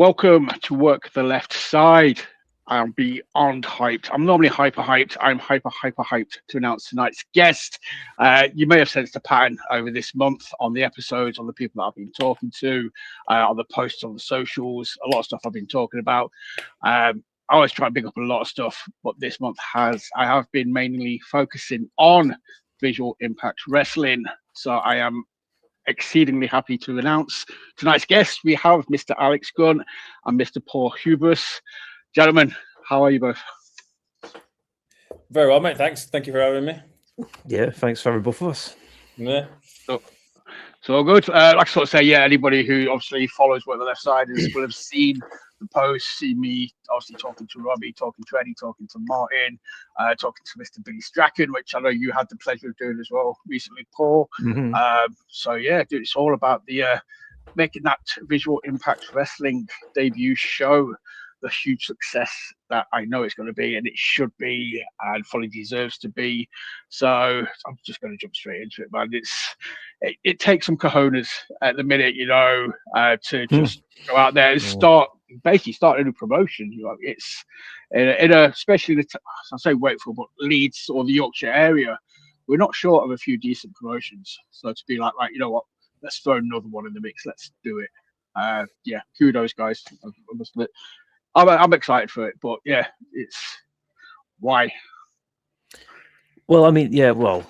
Welcome to Work the Left Side. I'm beyond hyped. I'm normally hyper hyped. I'm hyper hyped to announce tonight's guest. You may have sensed a pattern over this month on the episodes, on the people that I've been talking to, on the posts on the socials, a lot of stuff I've been talking about. I always try and pick up a lot of stuff, but this month I have been mainly focusing on visual impact wrestling. So I am exceedingly happy to announce tonight's guests. We have Mr. Alex Gunn and Mr. Paul Hubris. Gentlemen, how are you both? Very well, mate. Thanks. Thank you for having me. Yeah, thanks for having both of us. Yeah. So all good. Like I sort of say, yeah, anybody who obviously follows Work the Left Side will have seen the post, see me obviously talking to Robbie, talking to Eddie, talking to Martin, talking to Mr. Billy Strachan, which I know you had the pleasure of doing as well recently, Paul. Mm-hmm. So yeah, dude, it's all about the making that Visual Impact Wrestling debut show the huge success that I know it's going to be, and it should be, and fully deserves to be. So I'm just going to jump straight into it, man. It takes some cojones at the minute, to just go out there and basically start a new promotion. It's in a especially I say Wakefield, but Leeds or the Yorkshire area, we're not short of a few decent promotions. So to be like, right, you know what, let's throw another one in the mix. Let's do it. Yeah, kudos, guys. I must admit. I'm excited for it, but yeah, it's why. Well, I mean, yeah, well,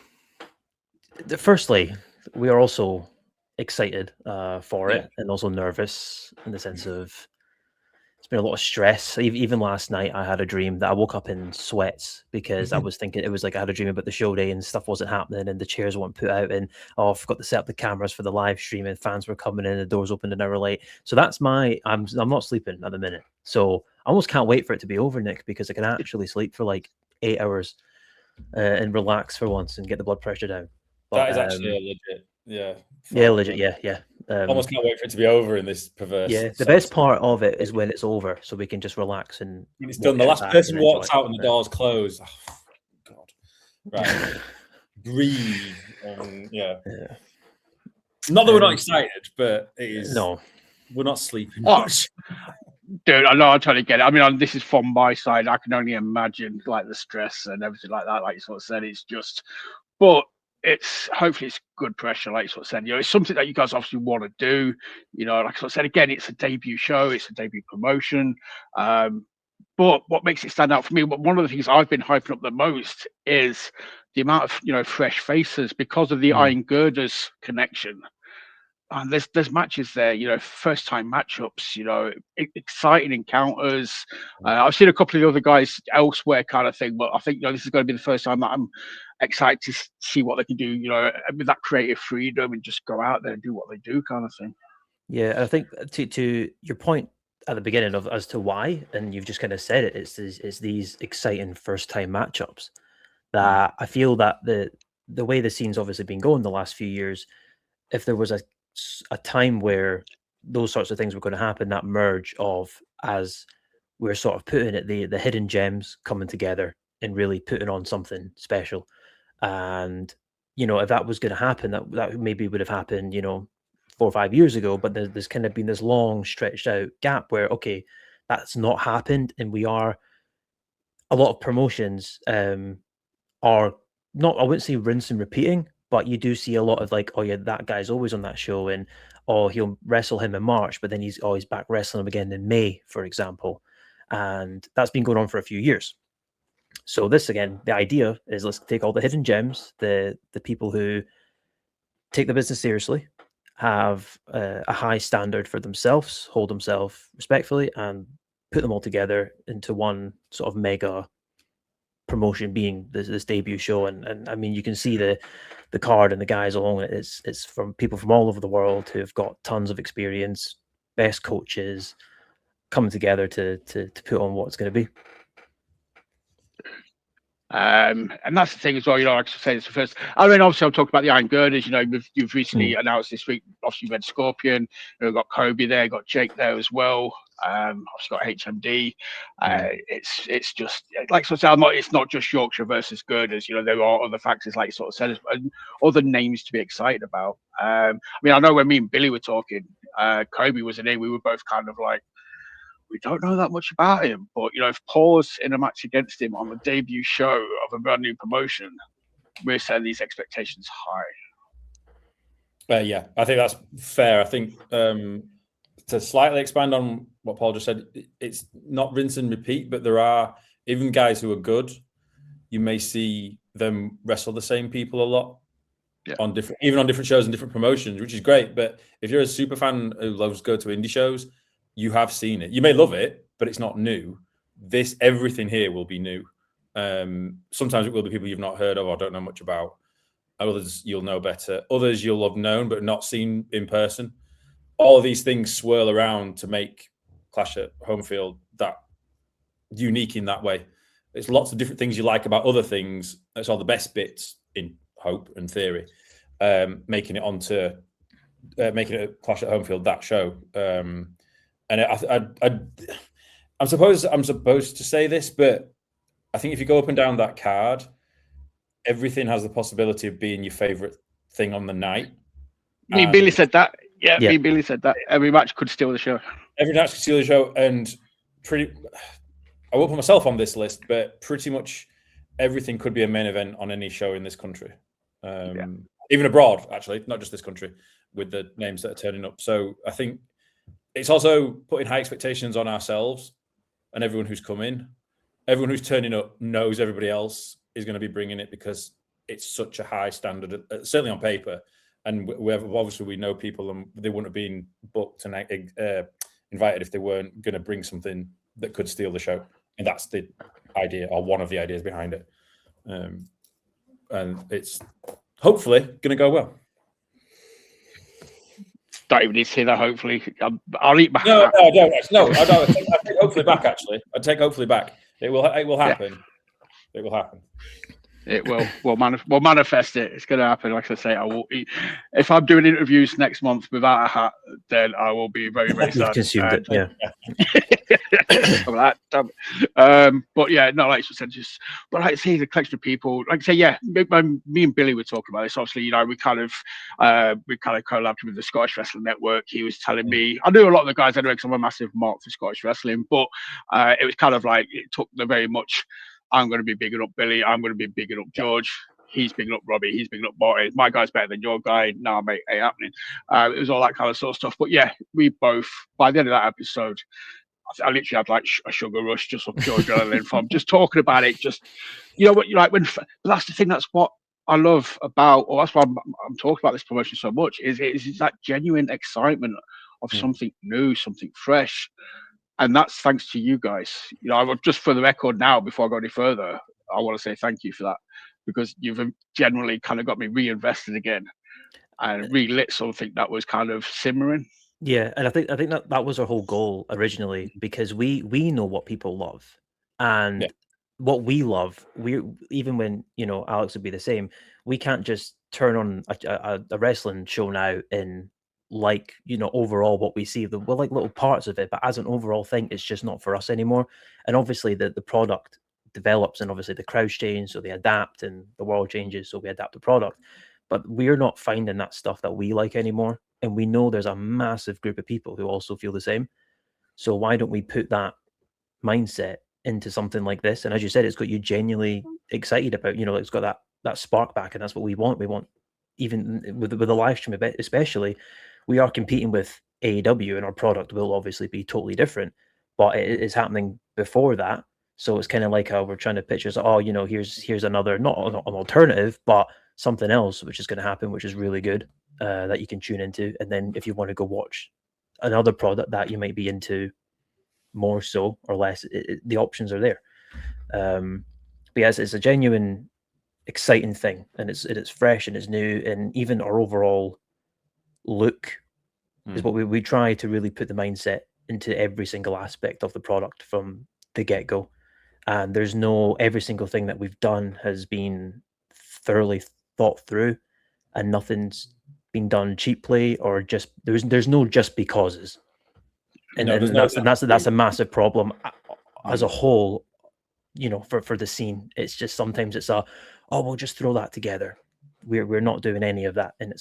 firstly, we are also excited for it and also nervous in the sense of it's been a lot of stress. Even last night, I had a dream that I woke up in sweats because I was thinking it was like I had a dream about the show day and stuff wasn't happening and the chairs weren't put out and I forgot to set up the cameras for the live stream and fans were coming in, the doors opened an hour late. So that's I'm not sleeping at the minute. So I almost can't wait for it to be over, Nick, because I can actually sleep for like 8 hours and relax for once and get the blood pressure down. But, that is actually legit. Yeah. Yeah, legit. Yeah. Almost can't wait for it to be over in this perverse. Yeah, the best part of it is when it's over, so we can just relax and. When it's done, the last person walks out and the doors close. Oh, God. Right. Breathe. Yeah. Not that we're not excited, but it is. No. We're not sleeping much. Dude, I know I'm trying to get it. I mean, this is from my side. I can only imagine like the stress and everything like that. Like you sort of said, it's just, but hopefully it's good pressure. Like you sort of said, it's something that you guys obviously want to do. Like I sort of said, again, it's a debut show, it's a debut promotion. But what makes it stand out for me, one of the things I've been hyping up the most is the amount of fresh faces because of the Iron Girders connection. And there's matches there, first time matchups, exciting encounters. I've seen a couple of the other guys elsewhere kind of thing, but I think this is going to be the first time that I'm excited to see what they can do, with that creative freedom and just go out there and do what they do kind of thing. Yeah, I think to your point at the beginning of as to why, and you've just kind of said it, it's these exciting first time matchups that I feel that the way the scene's obviously been going the last few years, if there was a time where those sorts of things were going to happen, that merge of, as we're sort of putting it, the hidden gems coming together and really putting on something special. And if that was going to happen, that maybe would have happened 4 or 5 years ago, but there's kind of been this long stretched out gap where okay, that's not happened, and we are a lot of promotions are not, I wouldn't say rinse and repeating, but you do see a lot of like, oh yeah, that guy's always on that show, and he'll wrestle him in March, but then he's back wrestling him again in May, for example. And that's been going on for a few years. So this, again, the idea is let's take all the hidden gems, the people who take the business seriously, have a high standard for themselves, hold themselves respectfully, and put them all together into one sort of mega promotion, being this debut show. And I mean, you can see the card and the guys along it. It's from people from all over the world who've got tons of experience, best coaches coming together to put on what it's going to be. And that's the thing as well, like I say, it's the first. I mean, obviously, I'll talk about the Iron Girders. You've recently announced this week. Obviously, you've had Scorpion. You've got Kobe there, got Jake there as well. Obviously got HMD. It's just like I said, it's not just Yorkshire versus Girders. There are other factors, like you sort of said, and other names to be excited about. I mean, I know when me and Billy were talking, Kobe was a name we were both kind of like, we don't know that much about him. But if Paul's in a match against him on the debut show of a brand new promotion, we're setting these expectations high. Yeah, I think that's fair. I think to slightly expand on what Paul just said, it's not rinse and repeat, but there are even guys who are good. You may see them wrestle the same people a lot on different shows and different promotions, which is great. But if you're a super fan who loves go to indie shows, you have seen it. You may love it, but it's not new. Everything here will be new. Sometimes it will be people you've not heard of or don't know much about. Others you'll know better. Others you'll have known but not seen in person. All of these things swirl around to make Clash at Home Field that unique in that way. There's lots of different things you like about other things. That's all the best bits in hope and theory, making it onto making it a Clash at Home Field, that show. And I'm supposed to say this, but I think if you go up and down that card, everything has the possibility of being your favorite thing on the night. Billy said that. Yeah, Billy said that. Every match could steal the show. Every match could steal the show, and I won't put myself on this list, but pretty much everything could be a main event on any show in this country. Even abroad, actually, not just this country, with the names that are turning up. So I think it's also putting high expectations on ourselves and everyone who's come in. Everyone who's turning up knows everybody else is going to be bringing it because it's such a high standard, certainly on paper. And obviously we know people, and they wouldn't have been booked and invited if they weren't going to bring something that could steal the show. And that's the idea, or one of the ideas behind it. And it's hopefully going to go well. Don't even need to say that. Hopefully, I'll eat back. No, I don't. No, I don't. I take hopefully back. Actually, I take hopefully back. It will happen. Yeah. It will happen. It will. We'll manifest it. It's going to happen. Like I say, I will eat. If I'm doing interviews next month without a hat, then I will be very, very sad. Consumed it, yeah. But yeah, no, like I said, but like I say, the collection of people, like I say, yeah, me and Billy were talking about this. Obviously, we kind of collabed with the Scottish Wrestling Network. He was telling me, I knew a lot of the guys anyway because I'm a massive mark for Scottish wrestling, but it was kind of like it took the very much. I'm going to be bigging up Billy. I'm going to be bigging up George. He's bigging up Robbie. He's bigging up Marty. My guy's better than your guy. Nah, mate, ain't happening. It was all that kind of sort of stuff. But yeah, we both, by the end of that episode, I literally had like a sugar rush just of George adrenaline from just talking about it. Just, what you like when, but that's the thing. That's what I love about, or that's why I'm talking about this promotion so much, is that genuine excitement of something new, something fresh. And that's thanks to you guys. Just for the record now, before I go any further, I want to say thank you for that, because you've generally kind of got me reinvested again and relit something that was kind of simmering. Yeah, and I think that was our whole goal originally, because we know what people love, and what we love. We even when Alex would be the same. We can't just turn on a wrestling show now and overall what we see. We're like little parts of it, but as an overall thing, it's just not for us anymore. And obviously the product develops, and obviously the crowds change, so they adapt, and the world changes, so we adapt the product. But we're not finding that stuff that we like anymore, and we know there's a massive group of people who also feel the same. So why don't we put that mindset into something like this? And as you said, it's got you genuinely excited about, it's got that spark back, and that's what we want. We want, even with the live stream event especially, we are competing with AEW, and our product will obviously be totally different, but it is happening before that. So it's kind of like how we're trying to picture, here's another, not an alternative, but something else which is going to happen, which is really good, that you can tune into. And then if you want to go watch another product that you might be into more so or less, the options are there. But yes, it's a genuine exciting thing, and it's fresh and it's new, and even our overall look is what we try to really put the mindset into every single aspect of the product from the get-go. And there's every single thing that we've done has been thoroughly thought through, and nothing's been done cheaply or just there's no just becauses. And that's a massive problem as a whole, for the scene. It's just sometimes it's we'll just throw that together. We're not doing any of that, and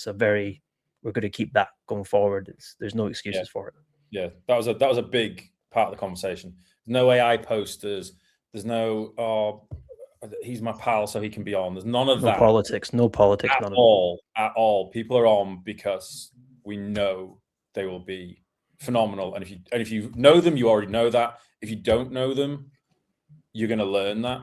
we're going to keep that going forward. There's no excuses for it. Yeah, that was a big part of the conversation. There's no AI posters. There's no he's my pal, so he can be on. There's none of that. No politics, at none all. At all. People are on because we know they will be phenomenal. And if you know them, you already know that. If you don't know them, you're going to learn that.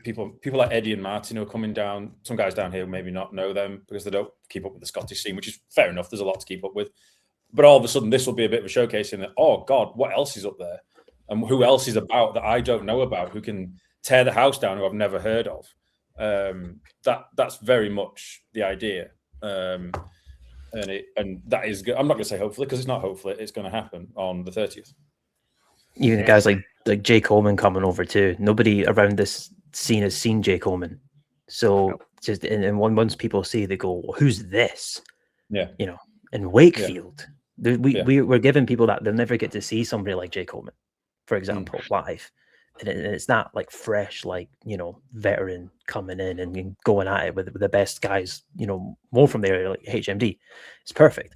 People like Eddie and Martin who are coming down. Some guys down here maybe not know them because they don't keep up with the Scottish scene, which is fair enough. There's a lot to keep up with. But all of a sudden, this will be a bit of a showcase in that, oh, God, what else is up there? And who else is about that I don't know about, who can tear the house down, who I've never heard of. That's very much the idea. And that is good. I'm not going to say hopefully, because it's not hopefully. It's going to happen on the 30th. Even guys like Jay Coleman coming over too. Nobody around this scene has seen Jay Coleman. So just and once people see, they go, well, who's this? Yeah. You know, in Wakefield. Yeah. We're giving people that they'll never get to see somebody like Jay Coleman, for example, live. And it's not like fresh, like, you know, veteran coming in and going at it with the best guys, you know, more from there, like HMD. It's perfect.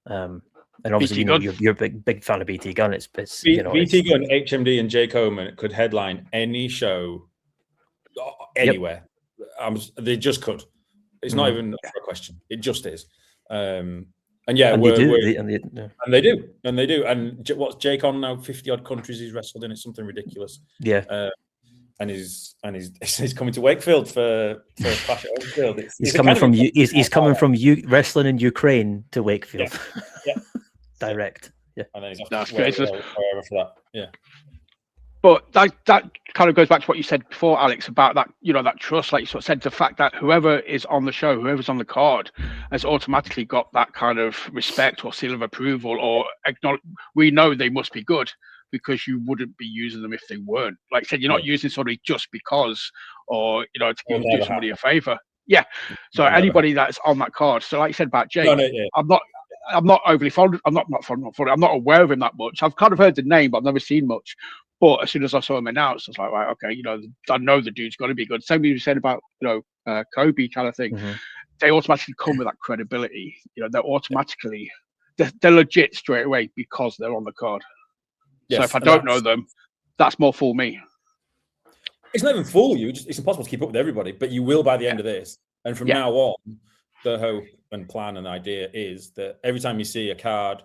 And obviously, you know, you're a big fan of BT Gunn. It's you know, BT Gunn, HMD, and Jay Coleman could headline any show anywhere. They just could. It's not even a question. It just is. And yeah, and they do. And what's Jake on now? 50 odd countries he's wrestled in. It's something ridiculous. Yeah. And he's coming to Wakefield for Clash at Wakefield. He's coming from wrestling in Ukraine to Wakefield. Yeah. Direct. Yeah. And then he's off to wherever for that. Yeah. But that kind of goes back to what you said before, Alex, about that, you know, that trust, like you sort of said, the fact that whoever is on the show, whoever's on the card, has automatically got that kind of respect or seal of approval or acknowledge. We know they must be good because you wouldn't be using them if they weren't. Like I said, you're not using somebody just because, or, you know, to do somebody a favor. Yeah. So anybody that's on that card. So like you said about Jake, I'm not overly fond. I'm not aware of him that much. I've kind of heard the name, but I've never seen much. But as soon as I saw him announced, I was like, right, okay, you know, I know the dude's got to be good. Same thing you said about, you know, Kobe kind of thing. They automatically come with that credibility. You know, they're legit straight away because they're on the card. Yes, so if I don't know them, that's more fool me. It's not even fool you. It's impossible to keep up with everybody, but you will by the end of this. And from now on, the hope and plan and idea is that every time you see a card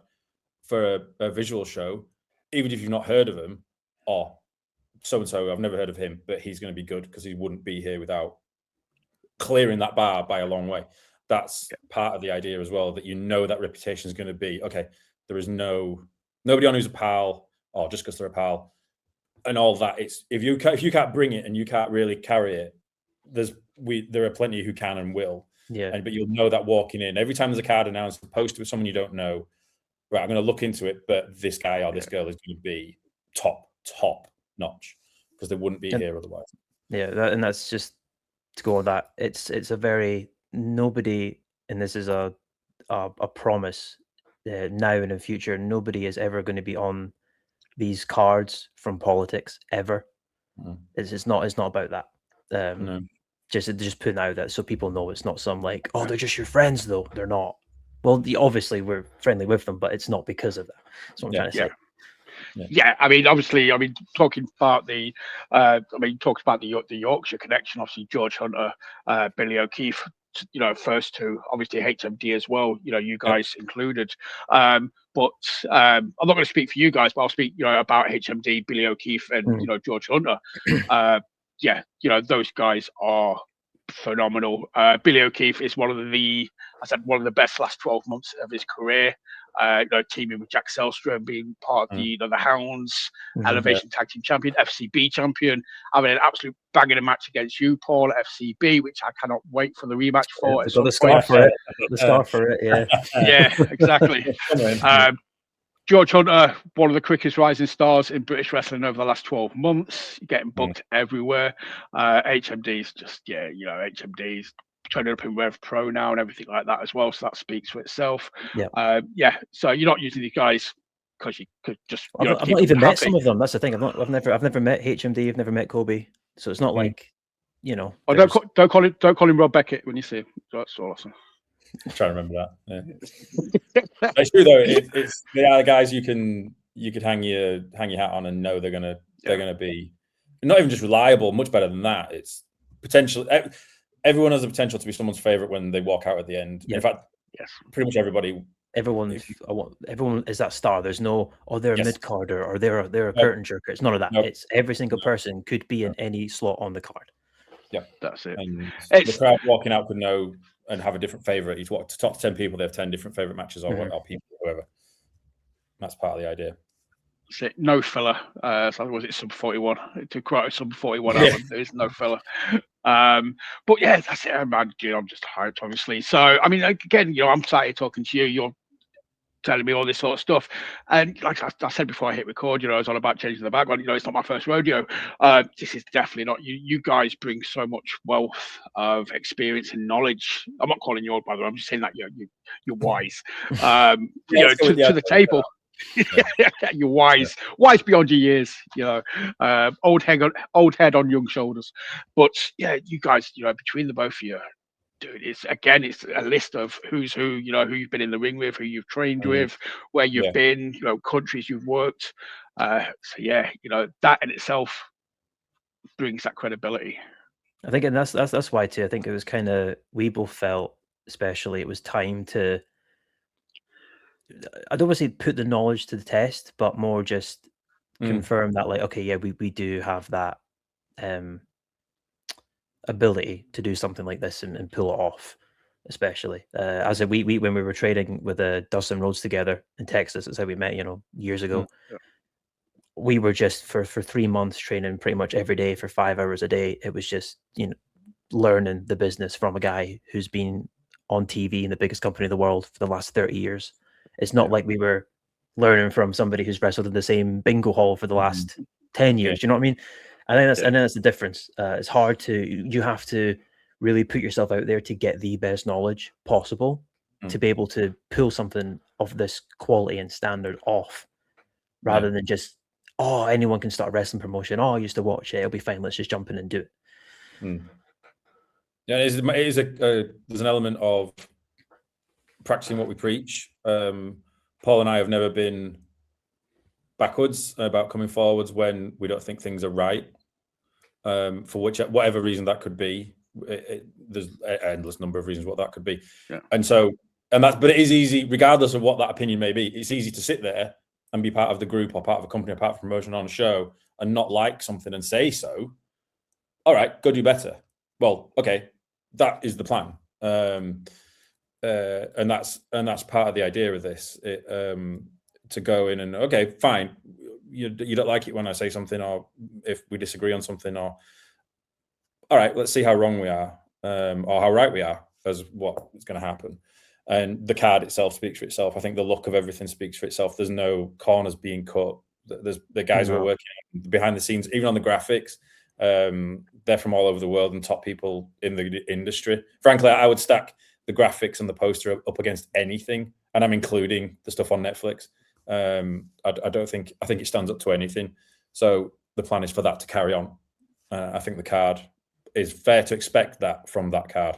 for a visual show, even if you've not heard of him, so-and-so, I've never heard of him, but he's going to be good because he wouldn't be here without clearing that bar by a long way. That's part of the idea as well, that you know that reputation is going to be, okay, there is nobody on who's a pal, or just because they're a pal, and all that. It's if you can't bring it and you can't really carry it, there are plenty who can and will. Yeah. But you'll know that walking in. Every time there's a card announced, posted with someone you don't know, right, I'm going to look into it, but this guy or this girl is going to be top notch because they wouldn't be here otherwise. Yeah, that's just to go on that. It's a very nobody, and this is a promise now and in the future. Nobody is ever going to be on these cards from politics ever. It's not about that. No. Just putting out that so people know it's not some like, oh, they're just your friends though. They're not. Well, obviously we're friendly with them, but it's not because of that. That's what I'm trying to say. Yeah, I mean, obviously, talking about the Yorkshire connection. Obviously, George Hunter, Billy O'Keefe, you know, first two, obviously HMD as well. You know, you guys included. But I'm not going to speak for you guys, but I'll speak, you know, about HMD, Billy O'Keefe, and you know, George Hunter. You know, those guys are phenomenal. Billy O'Keefe is one of the best last 12 months of his career. You know, teaming with Jack Selstrom, being part of the Hounds, Elevation Tag Team Champion, FCB Champion, having an absolute banging match against you, Paul, at FCB, which I cannot wait for the rematch for. Got the scar for it. The scar for it, yeah. Yeah, exactly. George Hunter, one of the quickest rising stars in British wrestling over the last 12 months, getting booked everywhere. HMD's just, you know, HMD's training up in Rev Pro now and everything like that as well. So that speaks for itself. So you're not using these guys because you could just. I've not even met some of them. That's the thing. I've never met HMD. I've never met Kobe. So it's not like, you know. Oh, don't call him Rob Beckett when you see him. That's awesome. I'm trying to remember that. Yeah. It's true though. They are the guys you can you could hang your hat on and know they're gonna be not even just reliable, much better than that. It's potential. Everyone has the potential to be someone's favorite when they walk out at the end. Yep. In fact, Yes. pretty much everybody. Everyone is that star. There's no, they're a mid-carder or they're a curtain jerker. It's none of that. It's every single person could be in any slot on the card. Yeah, that's it. And the crowd walking out could know and have a different favorite. Each top 10 people, they have 10 different favorite matches or people, whoever. That's part of the idea. No filler. So was it sub 41? To quote a sub 41 album, there is no filler. But yeah, that's it, man. I'm just hyped, obviously. So I mean, again, I'm sat here talking to you. You're telling me all this sort of stuff, and like I said before I hit record, I was all about changing the background. It's not my first rodeo. This is definitely not. You guys bring so much wealth of experience and knowledge. I'm not calling you old, by the way. I'm just saying that you're wise. To the table. You're wise beyond your years, old head on young shoulders. But yeah, you guys, between the both of you, dude, it's a list of who's who, who you've been in the ring with, who you've trained with, where you've been, countries you've worked. So yeah, that in itself brings that credibility. I think, and that's why too. I think it was kind of, we both felt, especially, it was time to, I don't want to say put the knowledge to the test, but more just confirm that, like, okay, yeah, we do have that ability to do something like this and pull it off. Especially as we when we were training with Dustin Rhodes together in Texas, that's how we met, years ago. We were just for 3 months training pretty much every day for 5 hours a day. It was just learning the business from a guy who's been on TV in the biggest company in the world for the last 30 years. It's not like we were learning from somebody who's wrestled in the same bingo hall for the last 10 years. You know what I mean? I think that's the difference. It's hard you have to really put yourself out there to get the best knowledge possible to be able to pull something of this quality and standard off, rather than just, anyone can start a wrestling promotion. I used to watch it. It'll be fine. Let's just jump in and do it. Yeah, there's an element of practicing what we preach. Paul and I have never been backwards about coming forwards when we don't think things are right, for whatever reason that could be. There's an endless number of reasons what that could be, but it is easy, regardless of what that opinion may be. It's easy to sit there and be part of the group or part of a company or part of a promotion on a show and not like something and say so. All right, go do better. Well, okay, that is the plan. And that's part of the idea of this, to go in and, okay, fine, you don't like it when I say something, or if we disagree on something, or all right, let's see how wrong we are, or how right we are as what is going to happen. And the card itself speaks for itself. I think the look of everything speaks for itself. There's no corners being cut. There's the guys who are working behind the scenes, even on the graphics. They're from all over the world and top people in the industry. Frankly, I would stack the graphics and the poster up against anything, and I'm including the stuff on Netflix. I think it stands up to anything. So the plan is for that to carry on. I think the card is fair to expect that from that card.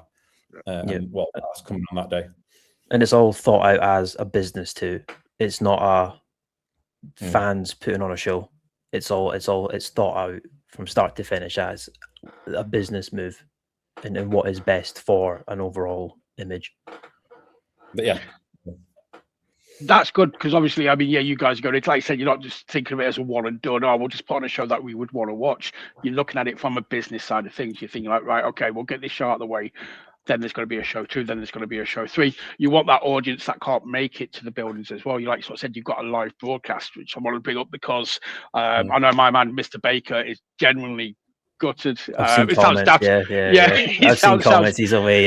That's coming on that day. And it's all thought out as a business too. It's not fans putting on a show. It's thought out from start to finish as a business move and what is best for an overall image. But yeah. That's good, because obviously, I mean, you guys go, it's like I said, you're not just thinking of it as a one and done, we'll just put on a show that we would want to watch. You're looking at it from a business side of things. You're thinking like, right, okay, we'll get this show out of the way. Then there's going to be a show 2, then there's going to be a show 3. You want that audience that can't make it to the buildings as well. You like sort of said, you've got a live broadcast, which I want to bring up because I know my man, Mr. Baker, is genuinely gutted. It sounds daft. I've seen comments. He's away.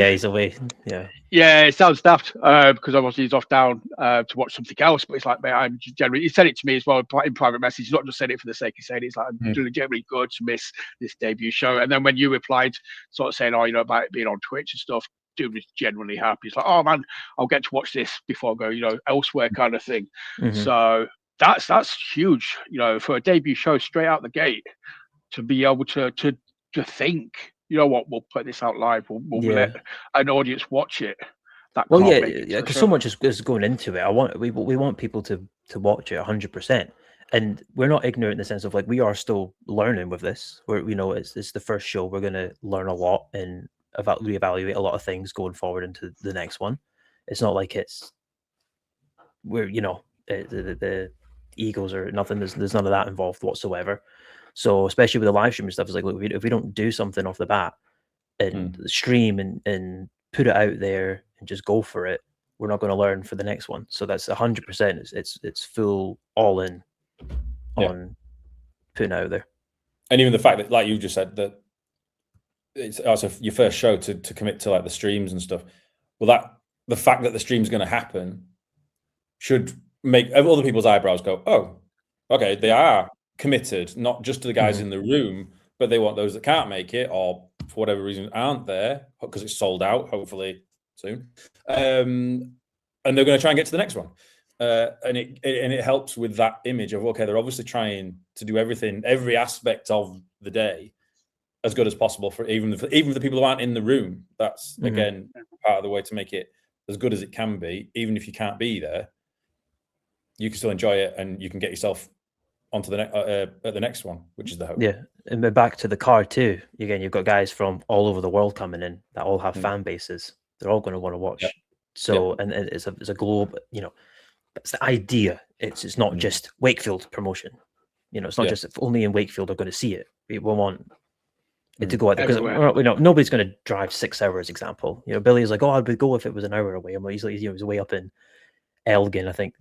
Yeah, it sounds daft because obviously he's off down to watch something else. But it's like, mate, I'm generally. He said it to me as well in private message. He's not just said it for the sake of saying it. It's like, I'm generally good to miss this debut show. And then when you replied, sort of saying, about it being on Twitch and stuff, dude was genuinely happy. He's like, oh man, I'll get to watch this before I go, elsewhere, kind of thing. So that's huge, for a debut show straight out the gate. To be able to think, what, we'll put this out live, we'll let an audience watch it. Because so much is going into it. We want people to watch it 100%. and we're not ignorant in the sense of like we are still learning with this. We're it's the first show. We're going to learn a lot and reevaluate a lot of things going forward into the next one. It's not like we're the egos or nothing. There's none of that involved whatsoever. So especially with the live stream and stuff, it's like, look, if we don't do something off the bat and stream and put it out there and just go for it, we're not going to learn for the next one. So that's 100%. It's full all in on putting it out there. And even the fact that, like you just said, that it's also your first show to commit to like the streams and stuff. Well, that the fact that the stream's going to happen should make other people's eyebrows go, oh, okay, they are committed, not just to the guys in the room, but they want those that can't make it or for whatever reason aren't there because it's sold out, hopefully soon. And they're going to try and get to the next one. And it helps with that image of, okay, they're obviously trying to do every aspect of the day as good as possible for even the people who aren't in the room. That's again part of the way to make it as good as it can be. Even if you can't be there, you can still enjoy it and you can get yourself onto the next one, which is the hope. Yeah, and back to the card too. Again, you've got guys from all over the world coming in that all have fan bases. They're all going to want to watch. Yep. So, and it's a globe. That's the idea. It's not just Wakefield promotion. It's not just if only in Wakefield are going to see it. We want it to go out there because nobody's going to drive 6 hours. Example, Billy's like, oh, I would go if it was an hour away. I'm easily, he was way up in Elgin, I think.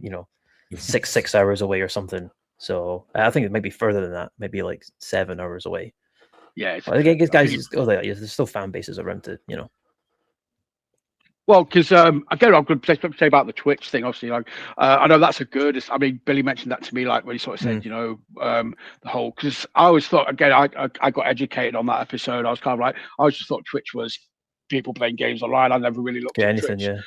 6 hours away or something. So I think it might be further than that, maybe like 7 hours away. Yeah, I think guys, there's still fan bases around to Well, because again, I'm going to say about the Twitch thing. Obviously, like I know that's a good. I mean, Billy mentioned that to me, like when he sort of said, the whole. Because I always thought, again, I got educated on that episode. I was kind of like, I always just thought Twitch was people playing games online. I never really looked at anything, Twitch.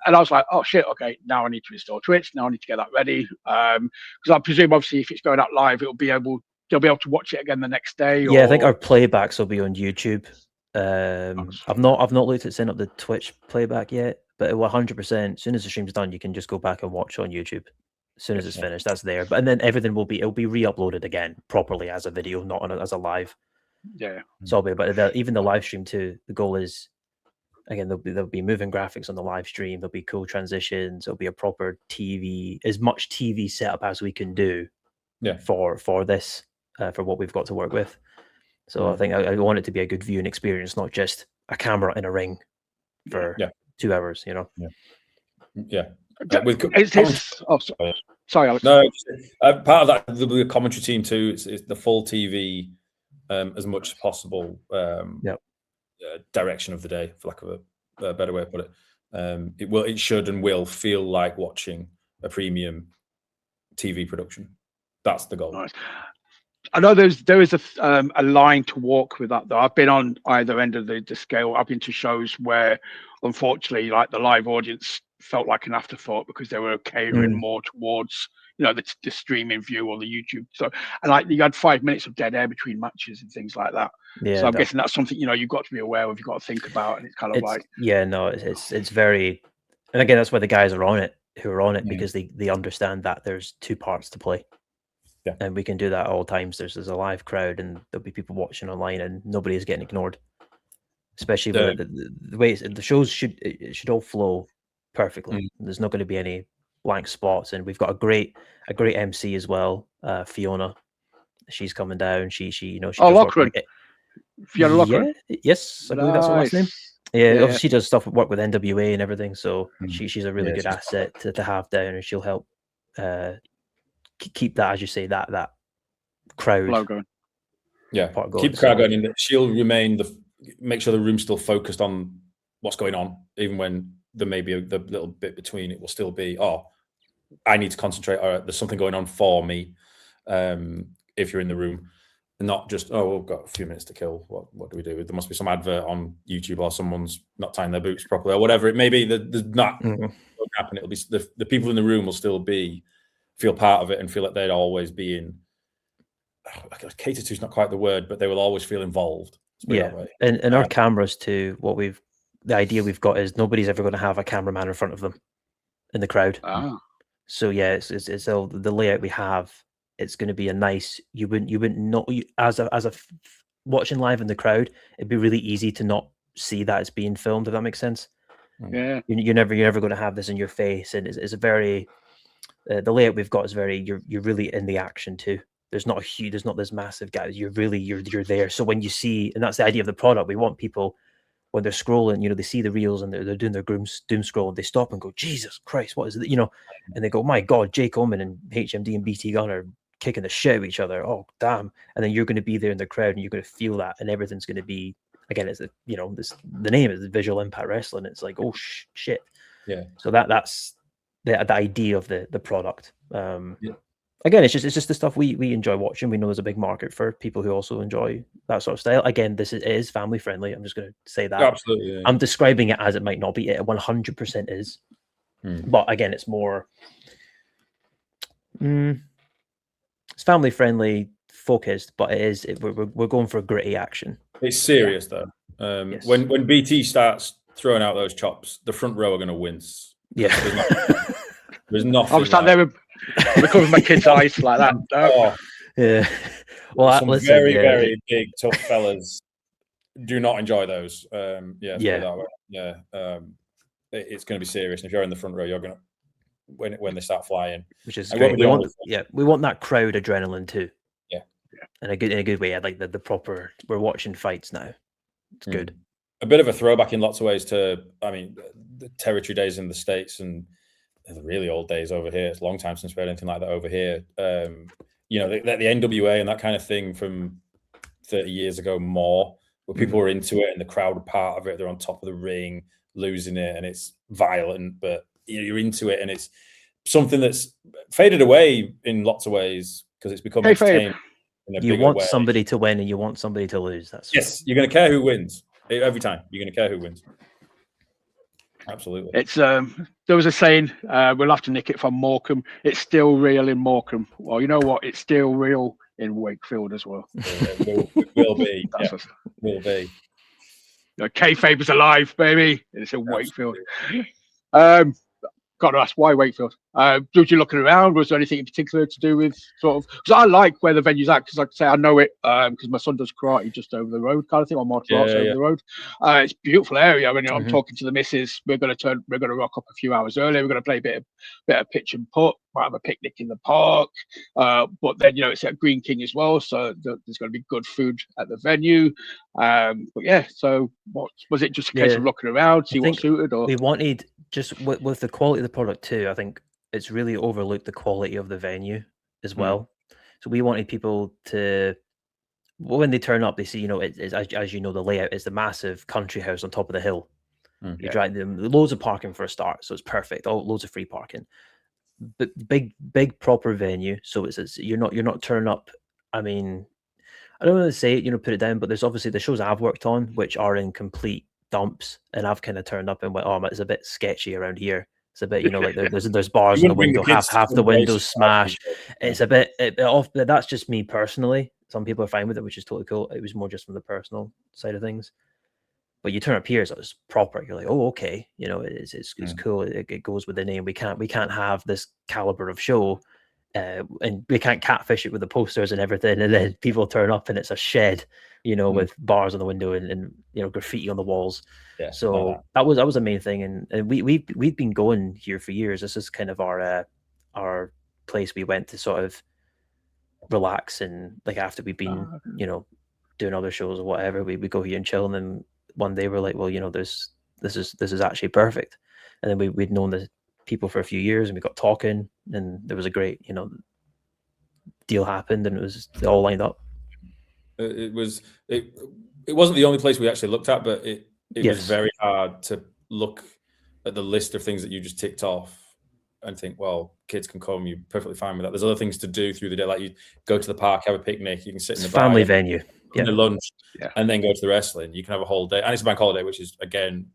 And I was like, oh shit, okay, now I need to install Twitch. Now I need to get that ready. Because I presume, obviously, if it's going out live, they'll be able to watch it again the next day. Yeah, I think our playbacks will be on YouTube. I've not looked at setting up the Twitch playback yet, but it will 100%. As soon as the stream's done, you can just go back and watch on YouTube. As soon as it's finished, that's there. But and then everything will be re-uploaded again properly as a video, not as a live. Yeah. So but even the live stream too. The goal is, again, there'll be moving graphics on the live stream. There'll be cool transitions. There'll be a proper TV, as much TV setup as we can do. Yeah. For this, for what we've got to work with. So I think I want it to be a good viewing experience, not just a camera in a ring for 2 hours. Yeah. Sorry, Alex. No, part of that there'll be a commentary team too. It's the full TV, as much as possible. Direction of the day, for lack of a better way to put it. It should and will feel like watching a premium TV production. That's the goal. Nice. I know there is a line to walk with that though. I've been on either end of the scale. I've been to shows where, unfortunately, like the live audience felt like an afterthought because they were catering more towards the streaming view or the YouTube. So and like you had 5 minutes of dead air between matches and things like that. Yeah, so I'm guessing that's something you've got to be aware of. You've got to think about, and it's kind of it's very. And again, that's why the guys who are on it because they understand that there's 2 parts to play. Yeah. And we can do that at all times. There's a live crowd and there'll be people watching online and nobody is getting ignored. Especially with the way the shows should all flow perfectly. There's not going to be any blank spots, and we've got a great MC as well, Fiona. She's coming down. She's Lochran. Fiona Lochran. Yeah, yes, I believe that's her last name. Yeah, obviously she does stuff with work with NWA and everything, so she's a really good asset to have down, and she'll help keep that, as you say, that crowd going. Yeah, keep the crowd going, and she'll make sure the room's still focused on what's going on, even when there may be the little bit between. It will still be, I need to concentrate. All right, there's something going on for me. If you're in the room, and not just we've got a few minutes to kill. What do we do? There must be some advert on YouTube, or someone's not tying their boots properly, or whatever it may be. There's not won't happen. It'll be the people in the room will still feel part of it and feel like they'd always be in. Cater to is not quite the word, but they will always feel involved. Yeah, and our cameras too. The idea we've got is nobody's ever going to have a cameraman in front of them in the crowd. So yeah, it's the layout we have it's going to be a nice. You wouldn't know as a watching live in the crowd. It'd be really easy to not see that it's being filmed. If that makes sense. Yeah. You're never going to have this in your face, and it's a very the layout we've got is very you're really in the action too. There's not this massive gap. You're there. So when you see, and that's the idea of the product, we want people when they're scrolling, they see the reels and they're doing their doom scroll, and they stop and go, Jesus Christ, what is it? And they go, my God, Jake Omen and HMD and BT Gunn are kicking the shit out of each other. Oh, damn. And then you're going to be there in the crowd and you're going to feel that, and everything's going to be, again, it's the name is Visual Impact Wrestling. It's like, oh shit. Yeah. So that's the idea of the product. Again, it's just the stuff we enjoy watching. We know there's a big market for people who also enjoy that sort of style. Again, this is family friendly. I'm just going to say that. Absolutely. Yeah. I'm describing it as it might not be. It 100% is. But again, it's more. It's family friendly, focused, but it is. We're going for gritty action. It's serious though. Yes. When BT starts throwing out those chops, the front row are going to wince. Yeah. There's nothing. I was sat there recovering my kid's eyes like that. Oh, yeah. Well, some very big tough fellas do not enjoy those. It's going to be serious. And if you're in the front row, you're going to when they start flying, which is great. We want that crowd adrenaline too. Yeah. In a good way. Like the proper. We're watching fights now. It's good. A bit of a throwback in lots of ways to, the territory days in the States and the really old days over here. It's a long time since we had anything like that over here. The NWA and that kind of thing from 30 years ago more, where people were into it and the crowd were part of it. They're on top of the ring, losing it, and it's violent, but you're into it, and it's something that's faded away in lots of ways because it's become entertainment. You want somebody to win and you want somebody to lose. Yes, you're going to care who wins every time. You're going to care who wins. Absolutely. It's there was a saying, we'll have to nick it from Morecambe. It's still real in Morecambe. Well, you know what? It's still real in Wakefield as well. It will be. Will be. Kayfabe is alive, baby. It's in Wakefield. Got to ask, why Wakefield? Was you looking around? Was there anything in particular to do with sort of? Because I like where the venue's at. Because like I say, I know it because my son does karate just over the road, kind of thing, or martial arts over the road. It's a beautiful area. When I'm talking to the missus, we're going to rock up a few hours earlier. We're going to play a bit of pitch and putt. Might have a picnic in the park. But then it's at Green King as well, so there's going to be good food at the venue. But yeah, so what was it? Just a case of looking around, see what suited, or we wanted. Just with the quality of the product too, I think it's really overlooked the quality of the venue as well. So we wanted people to, when they turn up, they see, it's as you know, the layout is the massive country house on top of the hill. You drive them, loads of parking for a start, so it's perfect. Loads of free parking, but big proper venue. So it's you're not turning up. I mean, I don't want to say it, put it down, but there's obviously the shows I've worked on which are in complete dumps, and I've kind of turned up and went, oh, it's a bit sketchy around here. It's a bit, like there's bars in the window, half the windows smashed. It's a bit off. But that's just me personally. Some people are fine with it, which is totally cool. It was more just from the personal side of things. But you turn up here, so it's proper. You're like, oh, okay, it's cool. It goes with the name. We can't have this caliber of show. And we can't catfish it with the posters and everything, and then people turn up and it's a shed, with bars on the window and graffiti on the walls. Yeah, so that was a main thing, and we've been going here for years. This is kind of our place we went to sort of relax, and like after we've been doing other shows or whatever, we go here and chill. And then one day we're like, well, this is actually perfect. And then we'd known the people for a few years, and we got talking, and there was a great deal happened, and it all lined up. It wasn't the only place we actually looked at, but it was very hard to look at the list of things that you just ticked off and think, well, kids can come, you're perfectly fine with that. There's other things to do through the day, like you go to the park, have a picnic, you can sit in the family venue, the lunch, and then go to the wrestling. You can have a whole day, and it's a bank holiday, which is again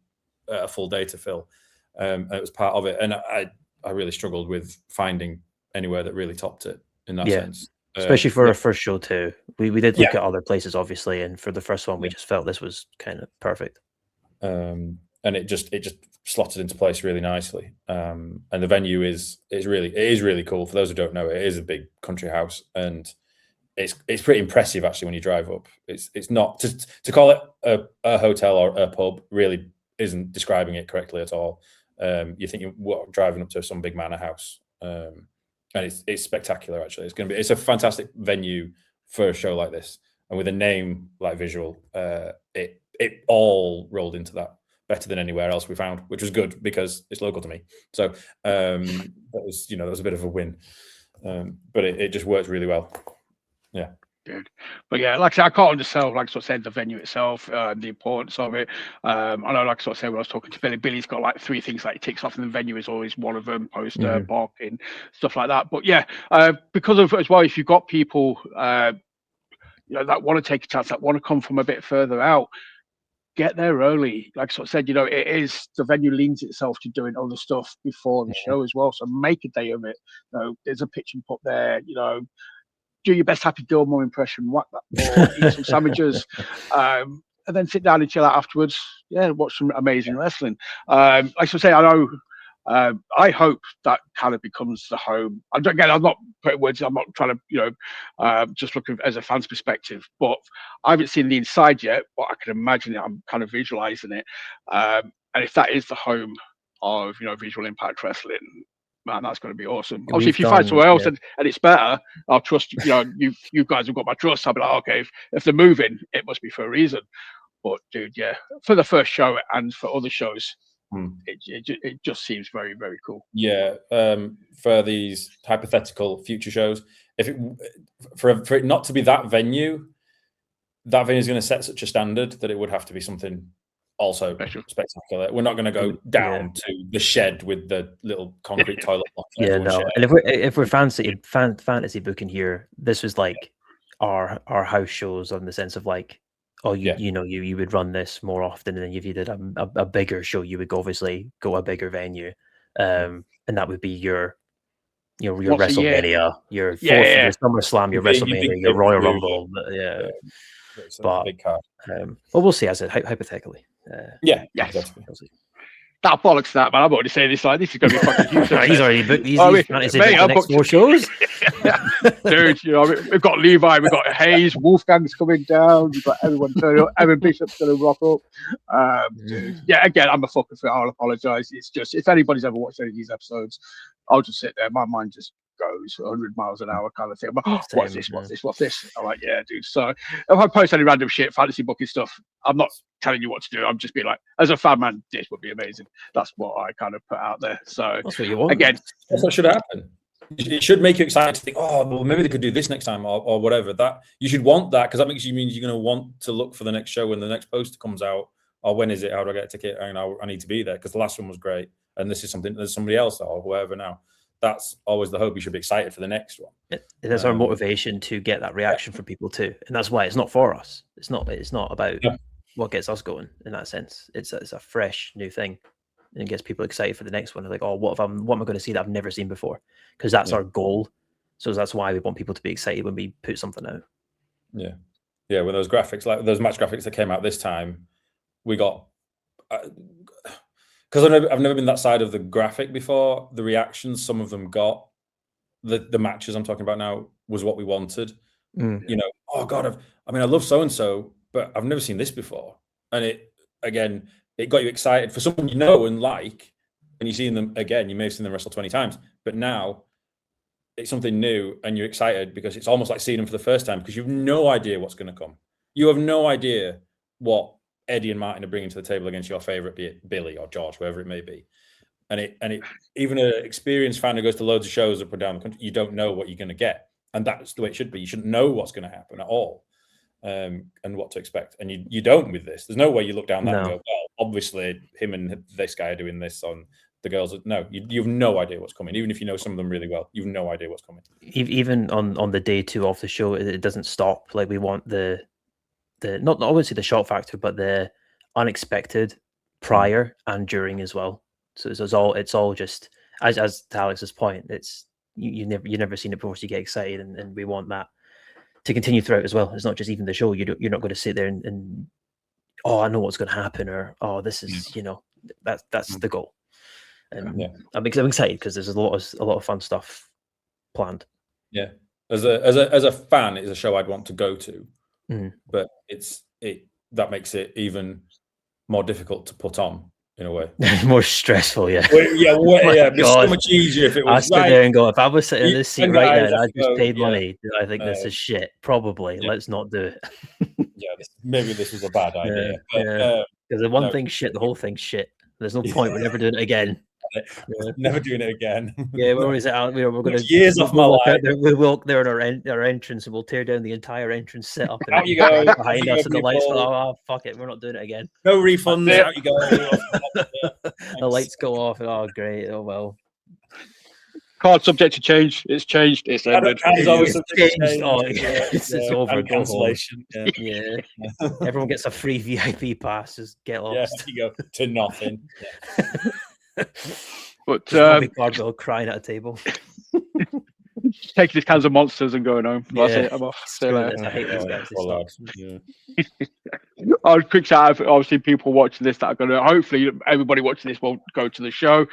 a full day to fill. And it was part of it, and I really struggled with finding anywhere that really topped it in that sense. Especially for our first show too. We did look at other places, obviously, and for the first one, we just felt this was kind of perfect. and it just slotted into place really nicely. And the venue is really cool. For those who don't know, it is a big country house, and it's pretty impressive actually when you drive up. It's not to call it a hotel or a pub really isn't describing it correctly at all. You think you're driving up to some big manor house, and it's spectacular. Actually, it's a fantastic venue for a show like this, and with a name like Visual, it all rolled into that better than anywhere else we found, which was good because it's local to me. So that was a bit of a win, but it just worked really well. Yeah. Good. But yeah, like I said, I can't undersell, like I sort of said, the venue itself, the importance of it. I know, like I sort of said, when I was talking to Billy's got like 3 things that he ticks off, and the venue is always one of them: poster, parking, stuff like that. But yeah, because of as well, if you've got people, that want to take a chance, that want to come from a bit further out, get there early. Like I sort of said, the venue leans itself to doing other stuff before the show as well. So make a day of it. There's a pitch and put there. Do your best Happy Gilmore impression, whack that ball, eat some sandwiches, and then sit down and chill out afterwards. Yeah, watch some amazing wrestling. Like I say, I know. I hope that kind of becomes the home. Again, I'm not putting words. I'm not trying to, just looking as a fan's perspective. But I haven't seen the inside yet, but I can imagine it. I'm kind of visualizing it. And if that is the home of Visual Impact Wrestling, man, that's going to be awesome. Obviously, if you find somewhere else and it's better, I'll trust you guys have got my trust. I'll be like, okay, if they're moving, it must be for a reason. But dude, yeah, for the first show and for other shows, it just seems very, very cool. Yeah, for these hypothetical future shows, for it not to be that venue is going to set such a standard that it would have to be something also spectacular. We're not going to go down to the shed with the little concrete toilet block. Yeah, no. Shared. And if we're fantasy booking here, this was like our house shows on the sense of like, you would run this more often, and then if you did a bigger show, you would obviously go a bigger venue, and that would be your WrestleMania, your SummerSlam, your WrestleMania, your Royal Rumble, but big card. Well, we'll see as it hypothetically. That bollocks to that, man. I'm already saying this this is going to be fucking huge. He's already booked these next 4 shows. Dude, we've got Levi, we've got Hayes, Wolfgang's coming down, we've got everyone turning up, Evan Bishop's going to rock up. Yeah, again, I'm a fucker for it. I'll apologise. It's just, if anybody's ever watched any of these episodes, I'll just sit there. My mind just goes 100 miles an hour kind of thing. I'm like, what's this? I'm like, yeah, dude. So if I post any random shit, fantasy booking stuff, I'm not telling you what to do. I'm just being like, as a fan, man, this would be amazing. That's what I kind of put out there. So that's what you want. Again, that's what should happen. It should make you excited to think, oh, well, maybe they could do this next time or whatever. That you should want that, because that makes you mean you're going to want to look for the next show when the next poster comes out. Or when is it? How do I get a ticket? I need to be there because the last one was great, and this is something there's somebody else or whoever now. That's always the hope. You should be excited for the next one. That's our motivation to get that reaction from people too, and that's why it's not for us. It's not about what gets us going in that sense. It's a fresh new thing, and it gets people excited for the next one. They're like, oh, what am I going to see that I've never seen before? Because that's our goal. So that's why we want people to be excited when we put something out. Yeah, with those graphics, like those match graphics that came out this time, we got. Because I've never been that side of the graphic before. The reactions some of them got, the matches I'm talking about now, was what we wanted. Oh God, I love so and so, but I've never seen this before. And it got you excited for someone you know and like, and you've seen them again. You may have seen them wrestle 20 times, but now it's something new, and you're excited because it's almost like seeing them for the first time because you have no idea what's going to come. You have no idea what Eddie and Martin are bringing to the table against your favorite, be it Billy or George, whoever it may be. And it even an experienced fan who goes to loads of shows up and down the country, you don't know what you're going to get, and that's the way it should be. You shouldn't know what's going to happen at all, and what to expect. And you don't with this. There's no way you look down that and go, well, obviously him and this guy are doing this on the girls. No, you have no idea what's coming. Even if you know some of them really well, you have no idea what's coming. Even on the day 2 of the show, it doesn't stop. Like we want the not obviously the shock factor, but the unexpected prior and during as well. So it's all just as to Alex's point. It's you've never seen it before, so you get excited, and we want that to continue throughout as well. It's not just even the show. You're not going to sit there and oh, I know what's going to happen, or oh, this is That's the goal. And I'm excited because there's a lot of fun stuff planned. Yeah, as a fan, it's a show I'd want to go to, but that makes it even more difficult to put on in a way. More stressful, yeah. It'd be so much easier if it was. I sit there and go, if I was sitting in this seat right now and I just paid money, I think this is shit. Probably, let's not do it. Maybe this was a bad idea. Because the one thing's shit, the whole thing's shit. There's no point. We're never doing it again. Never doing it again. We're always out. We're going to years off my life. We walk there at our entrance, and we'll tear down the entire entrance set up. Out you go behind us, and the lights go. Oh fuck it, we're not doing it again. No refunds. Out you go. The lights go off. And, oh great. Oh well. Card subject to change. It's changed. It's ended. It's always changed. It's over. Cancellation. Yeah. Everyone gets a free VIP pass. Just get lost. Yeah, you go to nothing. But Cardwell crying at a table. Taking his cans of Monsters and going home. That's it. I'm off. I hate these guys. I'll quick shout out for obviously people watching this that are going to, hopefully everybody watching this will go to the show.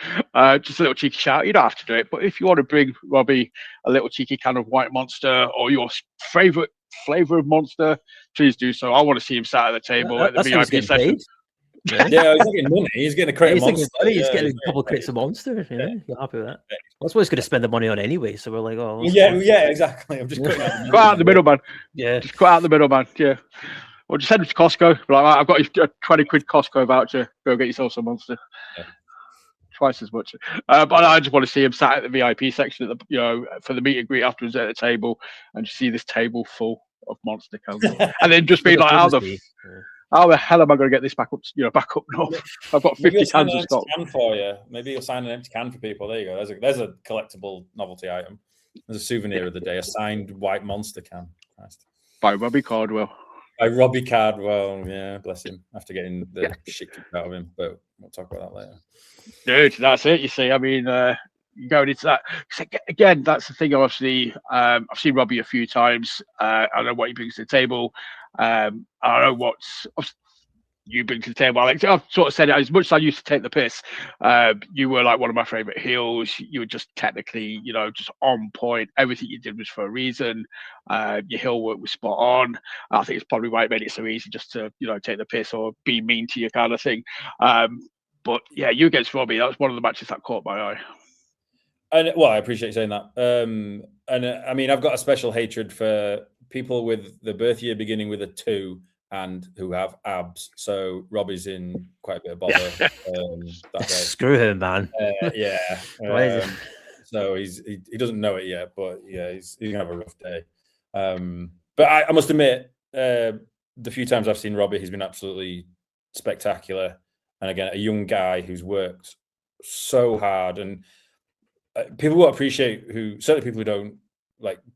Just a little cheeky shout. You don't have to do it, but if you want to bring Robbie a little cheeky can of White Monster or your favorite flavor of Monster, please do so. I want to see him sat at the table at the VIP session. Yeah, he's not getting money. He's getting a crate of Monster. He's getting a couple of crates of Monster. You're happy with that? That's what he's going to spend the money on anyway. So we're like, oh, exactly. I'm just cutting out. Cut out the middleman. Yeah, just cut out the middleman. Yeah. Or just head to Costco. Like, I've got a 20 quid Costco voucher. Go get yourself some Monster. Yeah. Twice as much. But I just want to see him sat at the VIP section at the, for the meet and greet afterwards at the table, and just see this table full of Monster cans, and then just be like, how the hell am I going to get this back up? Back up north. I've got 50 cans of stock. Can for you. Maybe you'll sign an empty can for people. There you go. There's a collectible novelty item. There's a souvenir of the day. A signed White Monster can. Christ. By Robbie Cardwell. Yeah, bless him. After getting the shit kicked out of him, but we'll talk about that later. Dude, that's it. You see, I mean, going into that again. That's the thing. Obviously, I've seen Robbie a few times. I know what he brings to the table. I know what you bring to the table, Alex. I've sort of said it as much as I used to take the piss. You were like one of my favorite heels. You were just technically, just on point. Everything you did was for a reason. Your heel work was spot on. I think it's probably why it made it so easy just to, take the piss or be mean to you kind of thing. But yeah, you against Robbie, that was one of the matches that caught my eye. And I appreciate you saying that. I mean, I've got a special hatred for people with the birth year beginning with a 2 and who have abs. So Robbie's in quite a bit of bother that day. Screw him, man. So he doesn't know it yet, but yeah, he's gonna have a rough day. But I must admit, the few times I've seen Robbie, he's been absolutely spectacular. And again, a young guy who's worked so hard, and people will appreciate certainly people who don't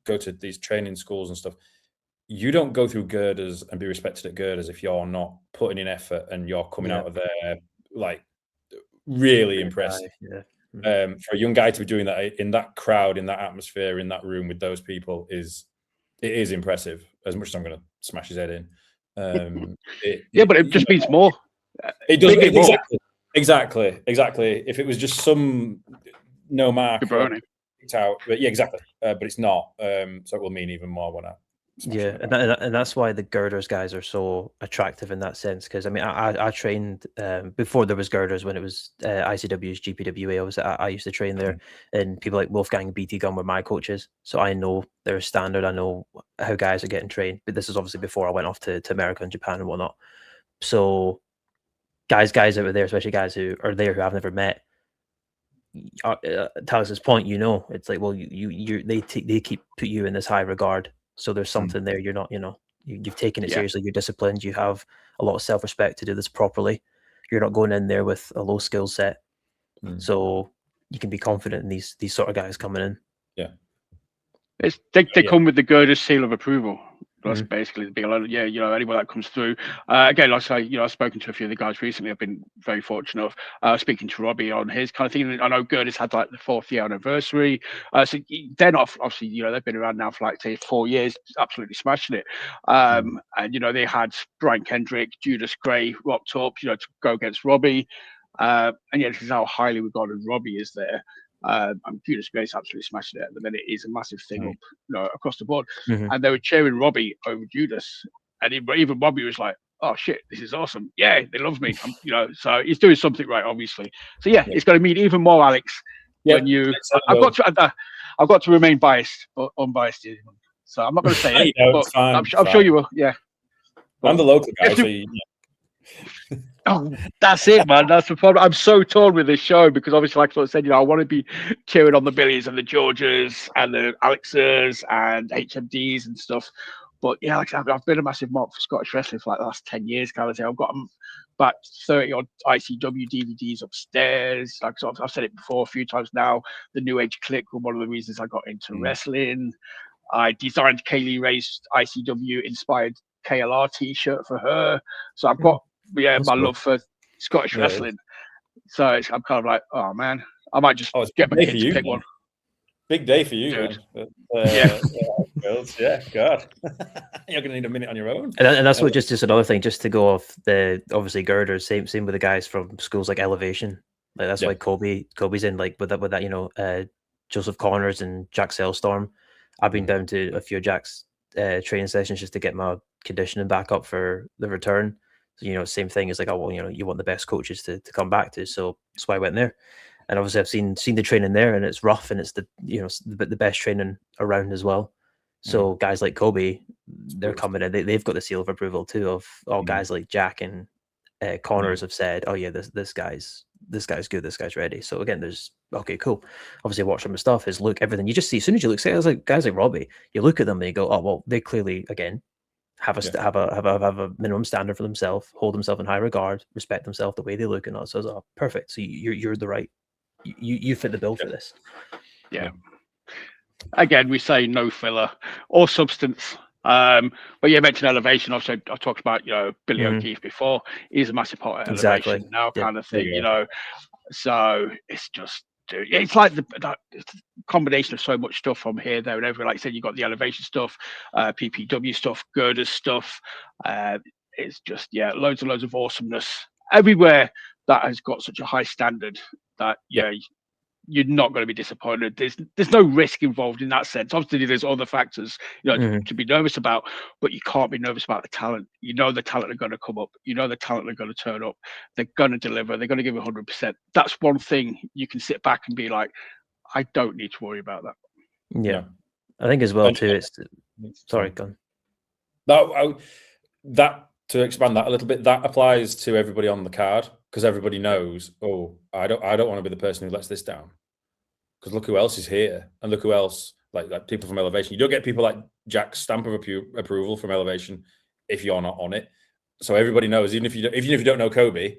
go to these training schools and stuff. You don't go through girders and be respected at girders if you're not putting in effort and you're coming out of there really impressive. For a young guy to be doing that in that crowd, in that atmosphere, in that room with those people is impressive. As much as I'm going to smash his head in. But it just means more. It does exactly. If it was just some no mark out, but yeah, exactly. But it's not. So it will mean even more when I. Yeah, and that's why the girders guys are so attractive in that sense. Because I mean, I trained before there was girders when it was ICW's GPWA. I used to train there, and people like Wolfgang and BT Gunn were my coaches, so I know their standard. I know how guys are getting trained. But this is obviously before I went off to America and Japan and whatnot. So guys over there, especially guys who are there who I've never met. Talus's point, it's like, well, they put you in this high regard. So there's something there. You're not, you've taken it seriously. You're disciplined. You have a lot of self-respect to do this properly. You're not going in there with a low skill set. So you can be confident in these sort of guys coming in. Yeah. They come with the girders seal of approval. That's basically the big line. Yeah, anyone that comes through. Again, like I say, I've spoken to a few of the guys recently. I've been very fortunate of speaking to Robbie on his kind of thing. I know Girders had the 4th year anniversary. So they're not, obviously, they've been around now for say 4 years, absolutely smashing it. And, they had Brian Kendrick, Judas Gray rocked up, to go against Robbie. And yeah, this is how highly regarded Robbie is there. Judas Grace absolutely smashing it at the minute. Is a massive thing up, across the board. And they were cheering Robbie over Judas, and even Robbie was like, "Oh shit, this is awesome! Yeah, they love me." So he's doing something right, obviously. So yeah, it's going to mean even more, Alex. When I've got to remain biased, but unbiased. So I'm not going to say it, but I'm sure you will. Yeah, I'm the local guy. So Oh, that's it, man. That's the problem. I'm so torn with this show because obviously, like I said, I want to be cheering on the Billies and the Georges and the Alexes and HMDs and stuff. But yeah, like I've been a massive mock for Scottish wrestling for like the last 10 years, kind of thing. I've got about 30 odd ICW DVDs upstairs. Like I've said it before a few times now. The New Age Clique were one of the reasons I got into wrestling. I designed Kaylee Ray's ICW inspired KLR t-shirt for her. So I've got my love for Scottish wrestling. So I'm kind of like, oh man, I might just get my kids to pick one. Big day for you, man. Yeah, God. You're going to need a minute on your own. And that's what just another thing, just to go off the, obviously, girders, same with the guys from schools like Elevation. Like that's why Kobe's in, like with that, Joseph Connors and Jack Sailstorm. I've been down to a few of Jack's training sessions just to get my conditioning back up for the return. So, same thing is like, oh, well, you want the best coaches to come back to. So that's why I went there. And obviously I've seen the training there, and it's rough, and it's the best training around as well. So guys like Kobe, they're coming in. They've got the seal of approval too of all guys like Jack and Connors have said, oh yeah, this guy's good, this guy's ready. So again, there's okay, cool. Obviously, watch some stuff, his look, everything. You just see as soon as you look, say, like guys like Robbie, you look at them and you go, oh well, they clearly again have a minimum standard for themselves, hold themselves in high regard, respect themselves the way they look, and all. So it's perfect. So you're the right, you fit the bill for this. Yeah. Again, we say no filler or substance. But you mentioned Elevation. Also, I talked about Billy O'Keefe before. He's a massive part of Elevation now, kind of thing. So it's just. It's like the combination of so much stuff from here, there, and everywhere. Like I said, you got the Elevation stuff, PPW stuff, girders stuff. It's just loads and loads of awesomeness everywhere that has got such a high standard that you're not going to be disappointed. There's no risk involved in that sense. Obviously, there's other factors to be nervous about, but you can't be nervous about the talent. The talent are going to come up. The talent are going to turn up. They're going to deliver. They're going to give 100%. That's one thing you can sit back and be like, I don't need to worry about that. Yeah, I think as well too. It's sorry, Gunn. That to expand that a little bit, that applies to everybody on the card. Because everybody knows, I don't want to be the person who lets this down. Because look who else is here, and look who else, like people from Elevation. You don't get people like Jack's stamp of approval from Elevation if you're not on it. So everybody knows, even if you don't know Kobe,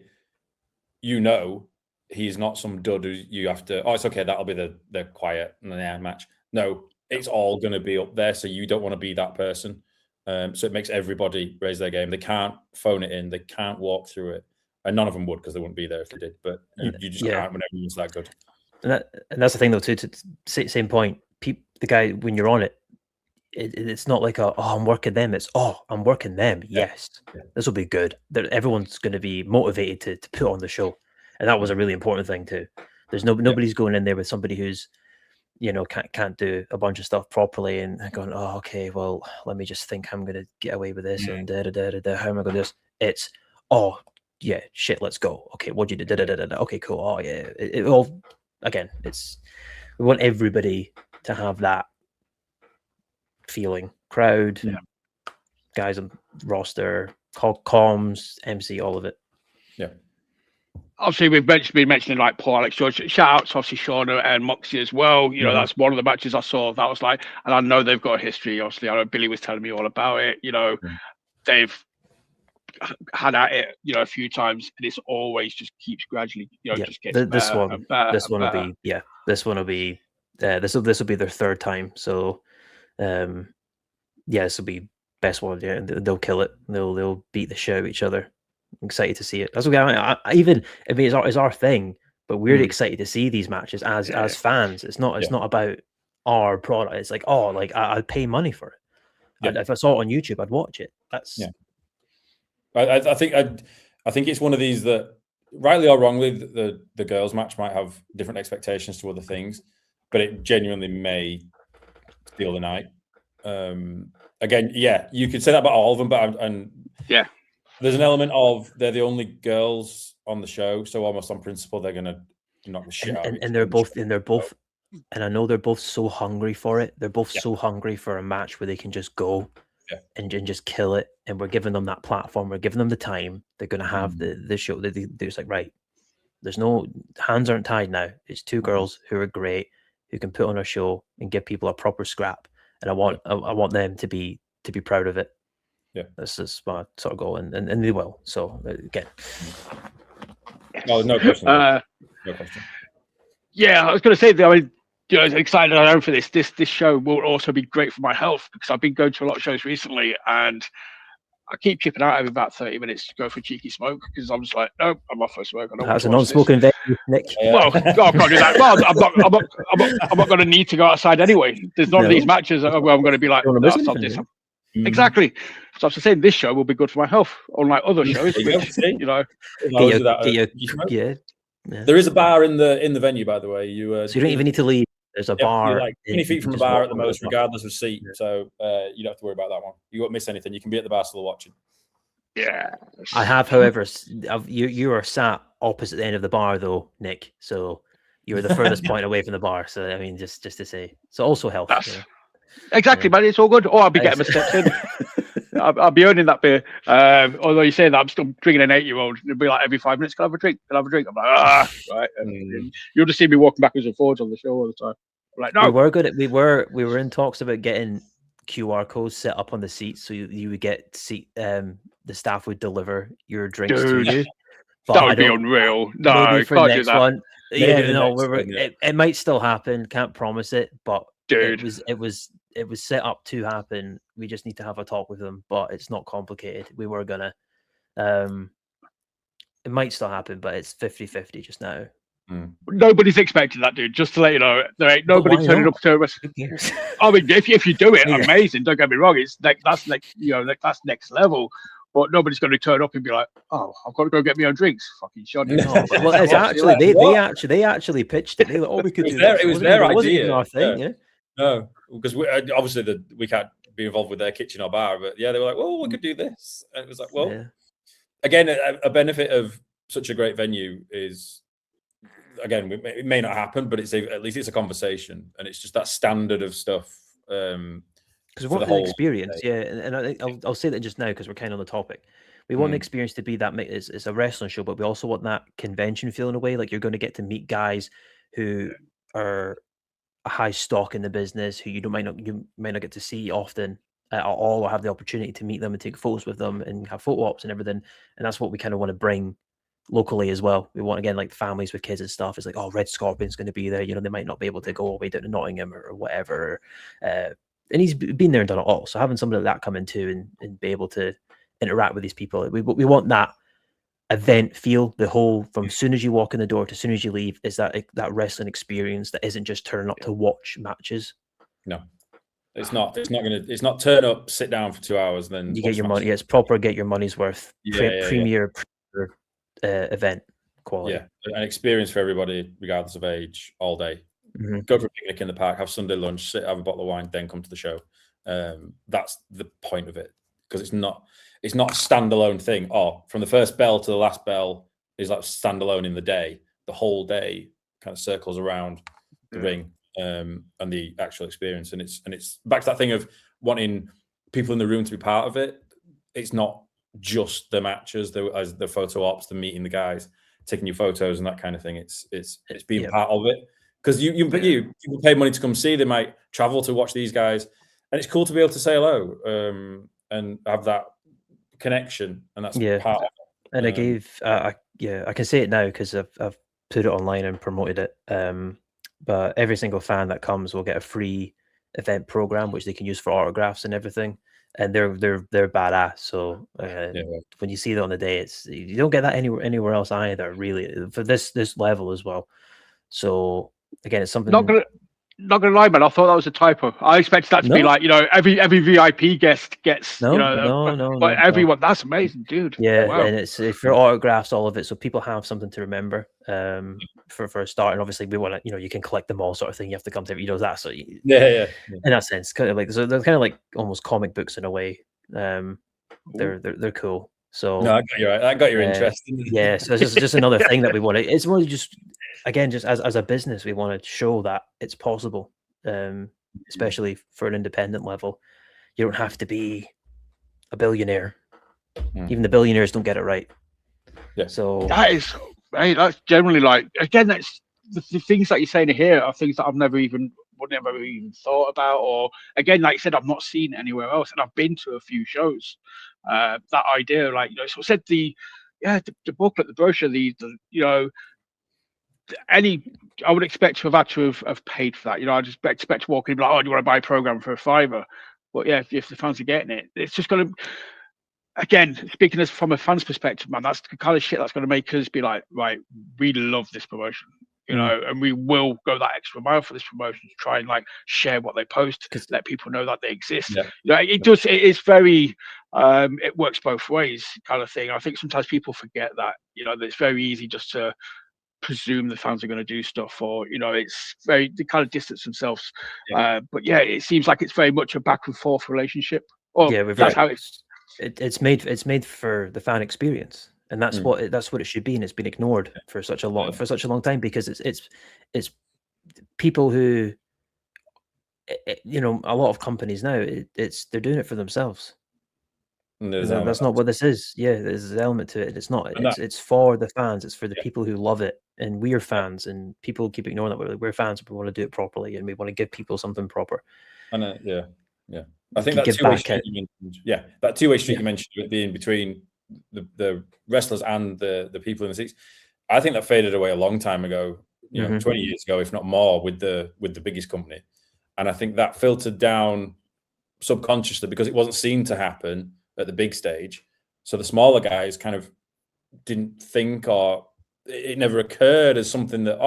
he's not some dud who you have to. Oh, it's okay. That'll be the quiet match. No, it's all going to be up there. So you don't want to be that person. So it makes everybody raise their game. They can't phone it in. They can't walk through it. And none of them would, because they wouldn't be there if they did. But you just can't when everyone's that good. And that's the thing, though, too. To same point, the guy, when you're on it, it's not like I'm working them. It's I'm working them. Yes, this will be good. Everyone's going to be motivated to put on the show, and that was a really important thing too. There's nobody's going in there with somebody who's can't do a bunch of stuff properly and going, oh, okay, well, let me just think I'm going to get away with this and how am I going to do this? It's yeah, shit, let's go. Okay, what'd you do? Okay, cool. Oh, yeah. It all, again, we want everybody to have that feeling. Crowd, guys on roster, comms, MC, all of it. Yeah. Obviously, we've been mentioning like Paul Alex George. Shout out to obviously Shauna and Moxie as well. That's one of the matches I saw. That was like, and I know they've got a history. Obviously, I know Billy was telling me all about it. They've had at it a few times, and it's always just keeps gradually just gets this better one and better this and one better. will be this one will be this will be their third time, so this will be best one. They'll kill it. They'll beat the shit out of each other. I'm excited to see it. That's what I mean, it's our thing, but we're excited to see these matches as fans. It's not about our product. It's like I'd pay money for it. If I saw it on YouTube, I'd watch it. That's I think it's one of these that rightly or wrongly, the girls' match might have different expectations to other things, but it genuinely may steal the night. Again, yeah, you could say that about all of them, but yeah, there's an element of they're the only girls on the show, so almost on principle they're gonna knock the shit out of and they're both and I know they're both so hungry for it. They're both so hungry for a match where they can just go and just kill it. And we're giving them that platform. We're giving them the time. They're going to have the show. They're just like, right, there's no hands aren't tied now. It's two girls who are great, who can put on a show and give people a proper scrap. And I want them to be proud of it. Yeah, this is my sort of goal, and they will. So again, no question. No question. Yeah, I was going to say that. I mean, excited I am for this. This show will also be great for my health because I've been going to a lot of shows recently, and I keep chipping out every about 30 minutes to go for a cheeky smoke because I'm just like, nope, I'm off for a smoke. That's a non-smoking venue, Nick. Well, I can't do that. Well, I'm not going to need to go outside anyway. There's none of these matches where I'm going to be like, no, stop this. Exactly. So I was saying this show will be good for my health, unlike other shows. Which, There is a bar in the venue, by the way. So you don't even need to leave. There's a bar. You're like 20 feet from the bar at the most, regardless of seat. So you don't have to worry about that one. You won't miss anything. You can be at the bar still watching. Yeah. I have, however, you are sat opposite the end of the bar, though, Nick. So you're the furthest point away from the bar. So I mean, just to say, so also health. Exactly, man. It's all good. Or I'll be getting my steps in. I'll be earning that beer. Although you say that, I'm still drinking an 8-year-old. It'll be like every 5 minutes, can I have a drink? Can I have a drink? I'm like, right. And you'll just see me walking backwards and forwards on the show all the time. I'm like, no. We were good at. We were in talks about getting QR codes set up on the seats, so you would get seat. The staff would deliver your drinks to you. But that would be unreal. No, maybe for can't the do next that. one. It might still happen. Can't promise it, but dude, it was set up to happen. We just need to have a talk with them, but it's not complicated. We were gonna. It might still happen, but it's 50-50 just now. Nobody's expecting that, dude. Just to let you know, there ain't nobody turning up to us. I mean, if you do it, amazing. Don't get me wrong. It's like that's next level. But nobody's going to turn up and be like, "Oh, I've got to go get my own drinks." Fucking shoddy. No, well, it's actually they actually pitched it. They were like, "Oh, we could do that." It was their idea. Wasn't even our thing, yeah. No, because obviously we can't be involved with their kitchen or bar, but yeah, they were like, "Well, we could do this," and it was like, "Well, again, a benefit of such a great venue is." Again, it may not happen, but at least it's a conversation, and it's just that standard of stuff. Because we want the experience, and I think I'll say that just now because we're kind of on the topic. We want the experience to be that it's a wrestling show, but we also want that convention feel in a way. Like you're going to get to meet guys who are a high stock in the business, who you might not get to see often at all, or have the opportunity to meet them and take photos with them and have photo ops and everything. And that's what we kind of want to bring locally as well. We want, again, like families with kids and stuff. It's like, oh, Red Scorpion's going to be there. You know, they might not be able to go all the way down to Nottingham or whatever. And he's been there and done it all. So having somebody like that come in too and be able to interact with these people, we want that event feel. The whole, from as soon as you walk in the door to as soon as you leave, is that wrestling experience that isn't just turning up to watch matches. No, it's not. It's not turn up, sit down for 2 hours, then you get your money. It's proper. Get your money's worth. Premier event quality. Yeah, an experience for everybody, regardless of age, all day. Go for a picnic in the park, have Sunday lunch, sit, have a bottle of wine, then come to the show. That's the point of it, because it's not a standalone thing. Oh, from the first bell to the last bell is like standalone in the day. The whole day kind of circles around the ring and the actual experience. And it's back to that thing of wanting people in the room to be part of it. It's not just the matches, the photo ops, the meeting the guys, taking your photos and that kind of thing. It's being part of it. Because people pay money to come see. They might travel to watch these guys, and it's cool to be able to say hello and have that connection. And that's part of it. And I can say it now because I've put it online and promoted it. But every single fan that comes will get a free event program which they can use for autographs and everything. And they're badass. So when you see that on the day, you don't get that anywhere else either, really, for this level as well. So again, it's something Not gonna lie, man. I thought that was a typo. I expected that to be No. like, every VIP guest gets, No, but no. everyone. That's amazing, dude. Yeah, Wow. and it's for autographs, all of it, so people have something to remember. For a start, and obviously we want to, you can collect them all, sort of thing. You have to come to every, that. So Yeah. In that sense, kind of like, so they're kind of like almost comic books in a way. They're cool. So No, I got you right. That got your interest. Yeah, so it's just another thing that we want to. It's really just, again, just as a business, we want to show that it's possible, especially for an independent level. You don't have to be a billionaire. Even the billionaires don't get it right. Yeah. So that's generally like, again, that's the things that you're saying here are things that I've never even thought about, or again, like you said, I've not seen it anywhere else, and I've been to a few shows. That idea, like, so I said the booklet, the brochure, I would expect to have had to have paid for that. I just expect to walk in and be like, oh, do you want to buy a program for $5? But yeah, if the fans are getting it, it's just going to, again, speaking as from a fan's perspective, man, that's the kind of shit that's going to make us be like, right, we love this promotion, and we will go that extra mile for this promotion to try and like share what they post, let people know that they exist. Yeah. It is very, it works both ways kind of thing. I think sometimes people forget that, that it's very easy just to presume the fans are going to do stuff, or it's they kind of distance themselves. But yeah, it seems like it's very much a back and forth relationship. That's how it's made for the fan experience, and that's what it should be, and it's been ignored for such a long time, because it's people who, a lot of companies now, they're doing it for themselves. That's not what this is. Yeah, there's an element to it. It's not. It's for the fans. It's for the people who love it, and we're fans. And people keep ignoring that. We're fans. We want to do it properly, and we want to give people something proper. Yeah. I think that two-way street you mentioned. That two-way street you mentioned, it being between the wrestlers and the people in the seats. I think that faded away a long time ago. 20 years ago, if not more, with the biggest company, and I think that filtered down subconsciously because it wasn't seen to happen at the big stage. So the smaller guys kind of didn't think, or it never occurred as something that,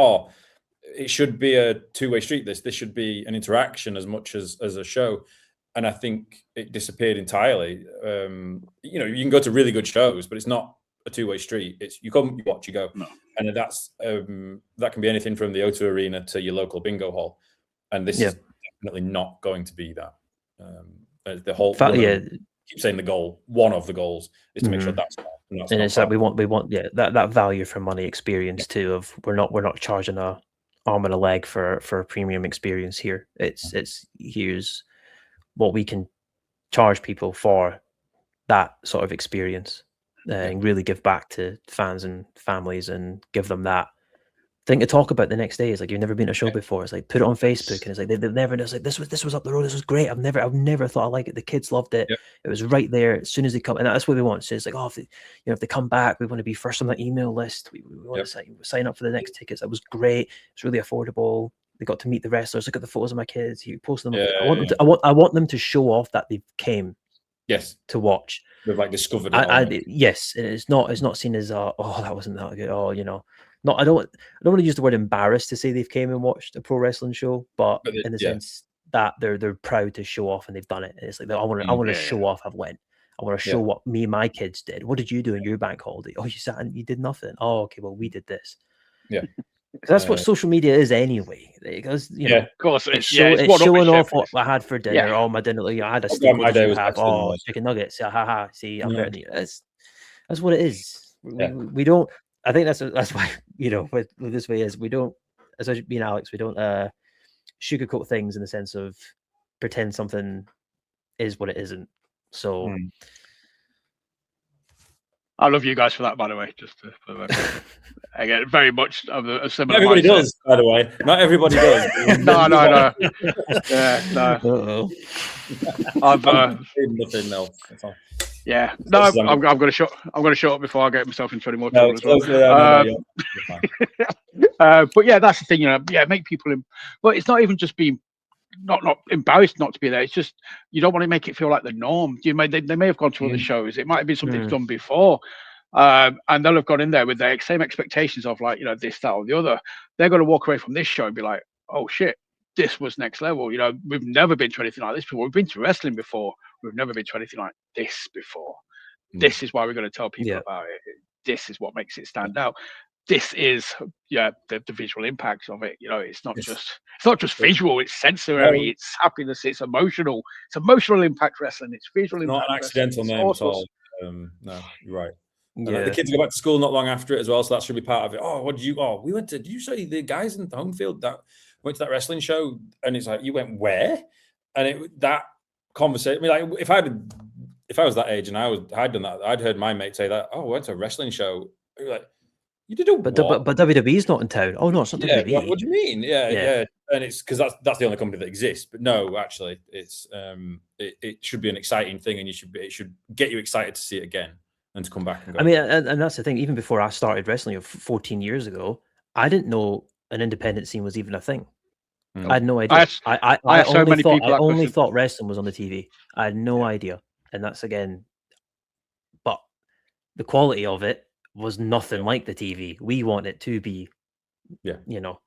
it should be a two-way street. This should be an interaction as much as a show. And I think it disappeared entirely. You can go to really good shows, but it's not a two-way street. It's you come, you watch, you go. No. And that's that can be anything from the O2 Arena to your local bingo hall. And this is definitely not going to be that. The whole keep saying the goal. One of the goals is to make sure that's not. And it's like we want that value for money experience too. Of we're not charging a arm and a leg for a premium experience here. It's here's what we can charge people for that sort of experience, and really give back to fans and families and give them that thing to talk about the next day. It's like, you've never been to a show before. It's like, put it on Facebook, and it's like they've never. It's like this was up the road. This was great. I've never thought I like it. The kids loved it. Yep. It was right there as soon as they come, and that's what we want. So it's like, if they come back, we want to be first on the email list. We want to sign up for the next tickets. That was great. It's really affordable. They got to meet the wrestlers. Look at the photos of my kids. You post them. I want them to show off that they came. Yes. To watch. They've like discovered it. Yes, it's not seen as that wasn't that good. Not I don't want to use the word embarrassed to say they've came and watched a pro wrestling show, but in the sense that they're proud to show off and they've done it. And it's like, I want to show off I've went. I want to show what me and my kids did. What did you do in your bank holiday? Oh, you sat and you did nothing. Oh, okay, well, we did this. Yeah. That's what social media is anyway. Because of course, it's showing off what I had for dinner. Yeah. Oh, my dinner. I had a steak. What did you have? Oh, chicken nuggets. Ha. See, I'm better than you. That's what it is. We don't. I think that's why with this way is we don't, especially me and Alex, we don't sugarcoat things in the sense of pretend something is what it isn't. So. I love you guys for that, by the way. Just to, again, very much of a similar. Everybody mindset. does, by the way. Not everybody does. No. Yeah, no. I've nothing else. Yeah, no. I'm gonna shut up before I get myself into any more trouble as well. But yeah, that's the thing. Make people. But it's not even just being. Not embarrassed not to be there. It's just you don't want to make it feel like the norm. They may have gone to other shows. It might have been something they've done before, and they'll have gone in there with their same expectations of like this, that, or the other. They're going to walk away from this show and be like, "Oh shit, this was next level. You know, we've never been to anything like this before. We've been to wrestling before. We've never been to anything like this before. This is why we're going to tell people about it. This is what makes it stand out. This is the visual impacts of it. You know, it's not just visual, it's sensory, it's happiness, it's emotional. It's emotional impact wrestling, it's visual impact. Not an accidental name at all. No, you're right. Yeah. The kids go back to school not long after it as well, so that should be part of it. Oh, what did you? Oh, we went to. Did you say the guys in the home field that went to that wrestling show? And it's like, you went where? And that conversation. I mean, like, if I was that age and I'd done that, I'd heard my mate say that. Oh, we went to a wrestling show. You're like, you did a what? But WWE's not in town. Oh no, it's not WWE. What do you mean? Yeah. And it's because that's the only company that exists. But no, actually, it's it should be an exciting thing, and it should get you excited to see it again. And to come back and go. I mean, and that's the thing. Even before I started wrestling 14 years ago, I didn't know an independent scene was even a thing. I had no idea. I only thought wrestling was on the TV. I had no idea. And that's again, but the quality of it was nothing like the TV. We want it to be, you know,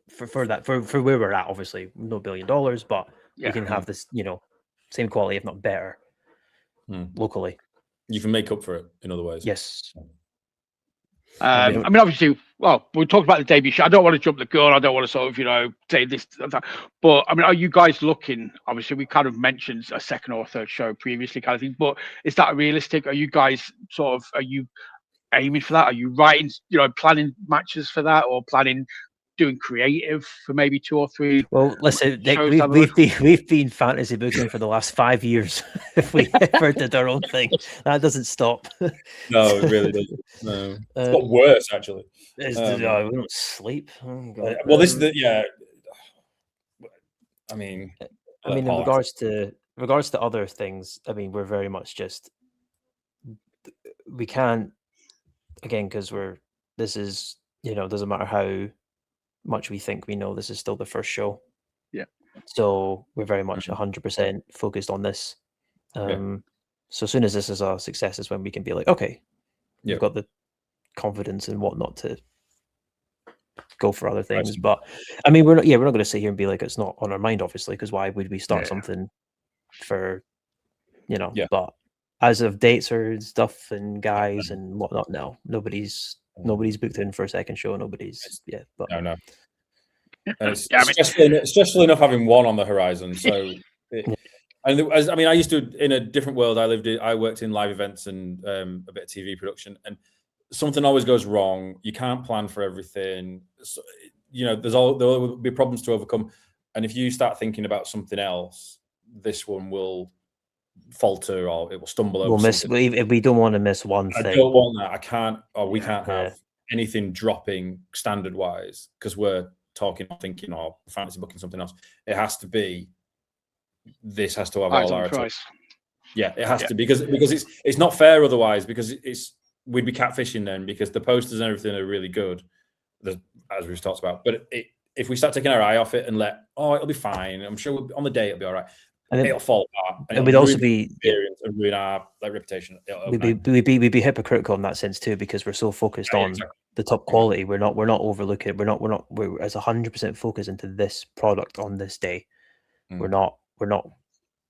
for where we're at. Obviously, no $1 billion, but we can have this, you know, same quality, if not better, locally. You can make up for it in other ways. Yes. I mean, obviously, well, we talked about the debut show. I don't want to jump the gun. I don't want to sort of, you know, say this. But I mean, are you guys looking? Obviously, we kind of mentioned a second or third show previously, kind of thing. But is that realistic? Are you guys are you aiming for that? Are you writing, you know, planning matches for that, or planning doing creative for maybe 2 or 3? Well, listen, Nick, we've been fantasy booking for the last 5 years. If we ever did our own thing, that doesn't stop. No, it really doesn't. No, it's got worse actually. We don't sleep. Oh, well, this is I mean, in regards to other things, I mean, we're very much just we can't again because this is, you know, doesn't matter how much we think we know, this is still the first show. Yeah. So we're very much 100% focused on this. So as soon as this is a success is when we can be like, okay, we've got the confidence and whatnot to go for other things. But I mean, we're not going to sit here and be like, it's not on our mind, obviously, because why would we start something for, you know, but as of dates or stuff and guys and whatnot, no, nobody's booked in for a second show. Nobody's but no. And it's stressful enough having one on the horizon. So, I used to, in a different world, I worked in live events and a bit of TV production, and something always goes wrong. You can't plan for everything. So, you know, there will be problems to overcome. And if you start thinking about something else, this one will falter or it will stumble over. We don't want to miss one thing. I don't want that. I can't, or we can't have anything dropping standard wise because we're thinking or fantasy booking something else. It has to be. This has to have all our attention. Yeah, it has to because it's not fair otherwise, because we'd be catfishing then, because the posters and everything are really good, as we've talked about. But if we start taking our eye off it and it'll be fine. I'm sure on the day it'll be all right. And it'll fall apart. And we'd also be and ruin our reputation. We'd be hypocritical in that sense too, because we're so focused on the top quality. We're not overlooking. We're as 100% focused into this product on this day. We're not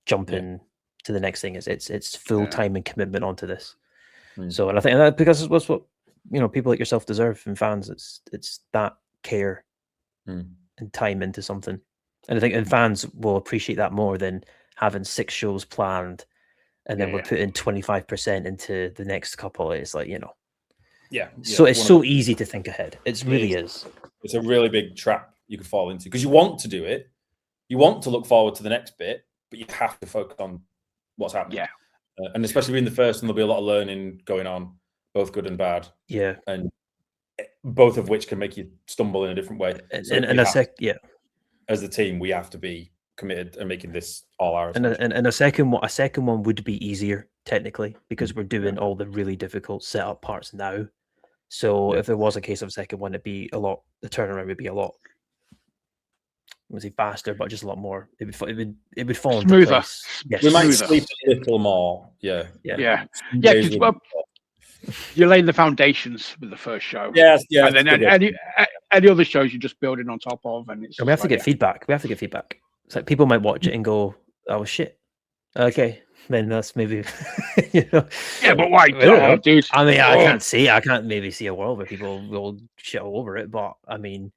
jumping to the next thing. It's full time and commitment onto this. So, and I think that because it's what you know, people like yourself deserve, and fans. It's that care and time into something. And I think and fans will appreciate that more than having 6 shows planned and then we're putting 25% into the next couple. It's like, you know. So it's so easy to think ahead. It really is. It's a really big trap you could fall into because you want to do it. You want to look forward to the next bit, but you have to focus on what's happening. Yeah. And especially in the first one, there'll be a lot of learning going on, both good and bad. Yeah. And both of which can make you stumble in a different way. As a team, we have to be committed and making this all ours. And a second one would be easier technically because we're doing all the really difficult setup parts now. So if there was a case of a second one, the turnaround would be a lot. I would say faster, but just a lot more. It would fall into smoother. Place. Yes, we might sleep a little more. Yeah. You're laying the foundations with the first show. Yeah. And any other shows you're just building on top of, and it's. And we have to get feedback. We have to get feedback. It's like people might watch it and go, "Oh shit, okay." Then that's maybe, you know. Yeah, but why, dude? I mean, I can't maybe see a world where people will shit all over it, but I mean,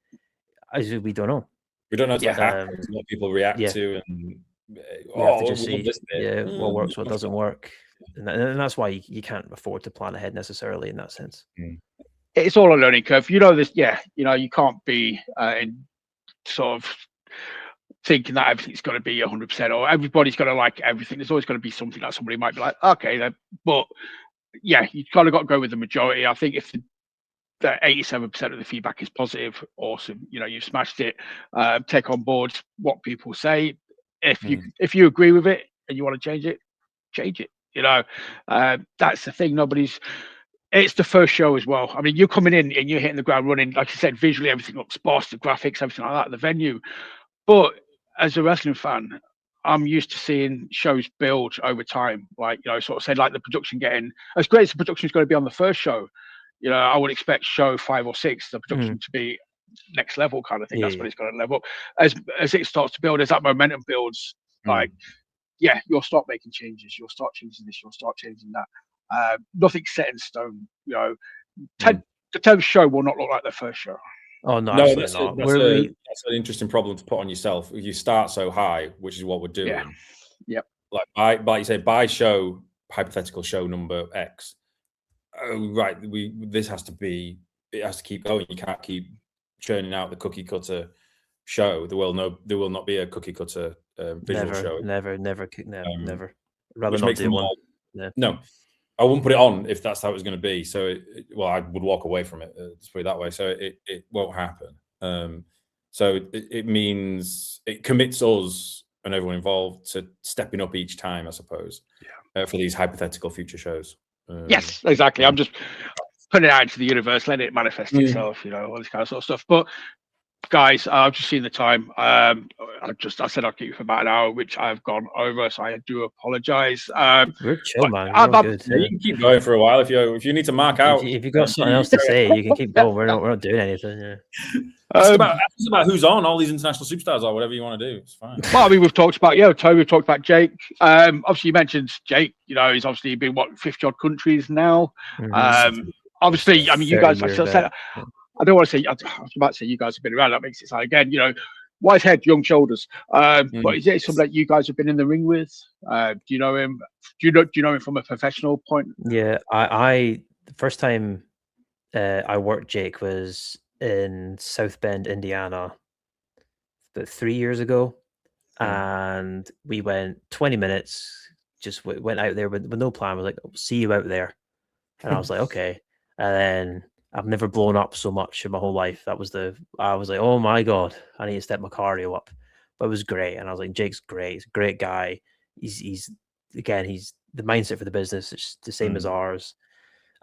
we don't know. We don't know what happens, what people react to, and we have to just see, what works, what doesn't work, and that's why you can't afford to plan ahead necessarily in that sense. It's all a learning curve. You know this, you can't be in sort of thinking that everything's going to be 100% or everybody's going to like everything. There's always going to be something that somebody might be like, okay, then, but yeah, you kind of got to go with the majority. I think if the 87% of the feedback is positive, awesome. You've smashed it. Take on board what people say. If you agree with it and you want to change it, change it. That's the thing. It's the first show as well. I mean, you're coming in and you're hitting the ground running. Like I said, visually everything looks boss, the graphics, everything like that, the venue. But as a wrestling fan, I'm used to seeing shows build over time. Like, sort of said, like the production getting as great as the production is going to be on the first show. I would expect show 5 or 6, the production to be next level kind of thing. That's when it's going to level. As it starts to build, as that momentum builds, you'll start making changes. You'll start changing this. You'll start changing that. Nothing's set in stone. The 10th show will not look like the first show. Oh no, that's an interesting problem to put on yourself. You start so high, which is what we're doing. Yep. Like you say, by show, hypothetical show number X. Oh, right. This has to keep going. You can't keep churning out the cookie cutter show. There will not be a cookie cutter visual show. Never. Rather not do one. No. I wouldn't put it on if that's how it was going to be. So, I would walk away from it. Let's put it that way. So it won't happen. So it means it commits us and everyone involved to stepping up each time, I suppose, for these hypothetical future shows. Yes, exactly. I'm just putting it out into the universe, letting it manifest itself. All this kind of sort of stuff. But guys, I've just seen the time. I said I'll keep you for about an hour, which I've gone over, so I do apologize. We're chill, man. Good. You can keep going for a while if you need to mark out. If you've got something else to say, you can keep going. We're not doing anything. Ask about who's on all these international superstars or whatever you want to do. It's fine. Well, I mean, we've talked about Toby, we've talked about Jake. Obviously, you mentioned Jake. He's obviously been 50 odd countries now. Obviously, I mean, you guys. I don't want to say. I was about to say you guys have been around. That makes it sound again. Wise head, young shoulders. But is it something that you guys have been in the ring with? Do you know him? Do you know him from a professional point? Yeah, I the first time I worked Jake was in South Bend, Indiana, about 3 years ago, and we went 20 minutes. Just went out there with no plan. I was like, "I'll see you out there," and I was like, "Okay," and then. I've never blown up so much in my whole life. I was like, oh my God, I need to step my cardio up. But it was great. And I was like, Jake's great. He's a great guy. He's the mindset for the business. It's the same as ours.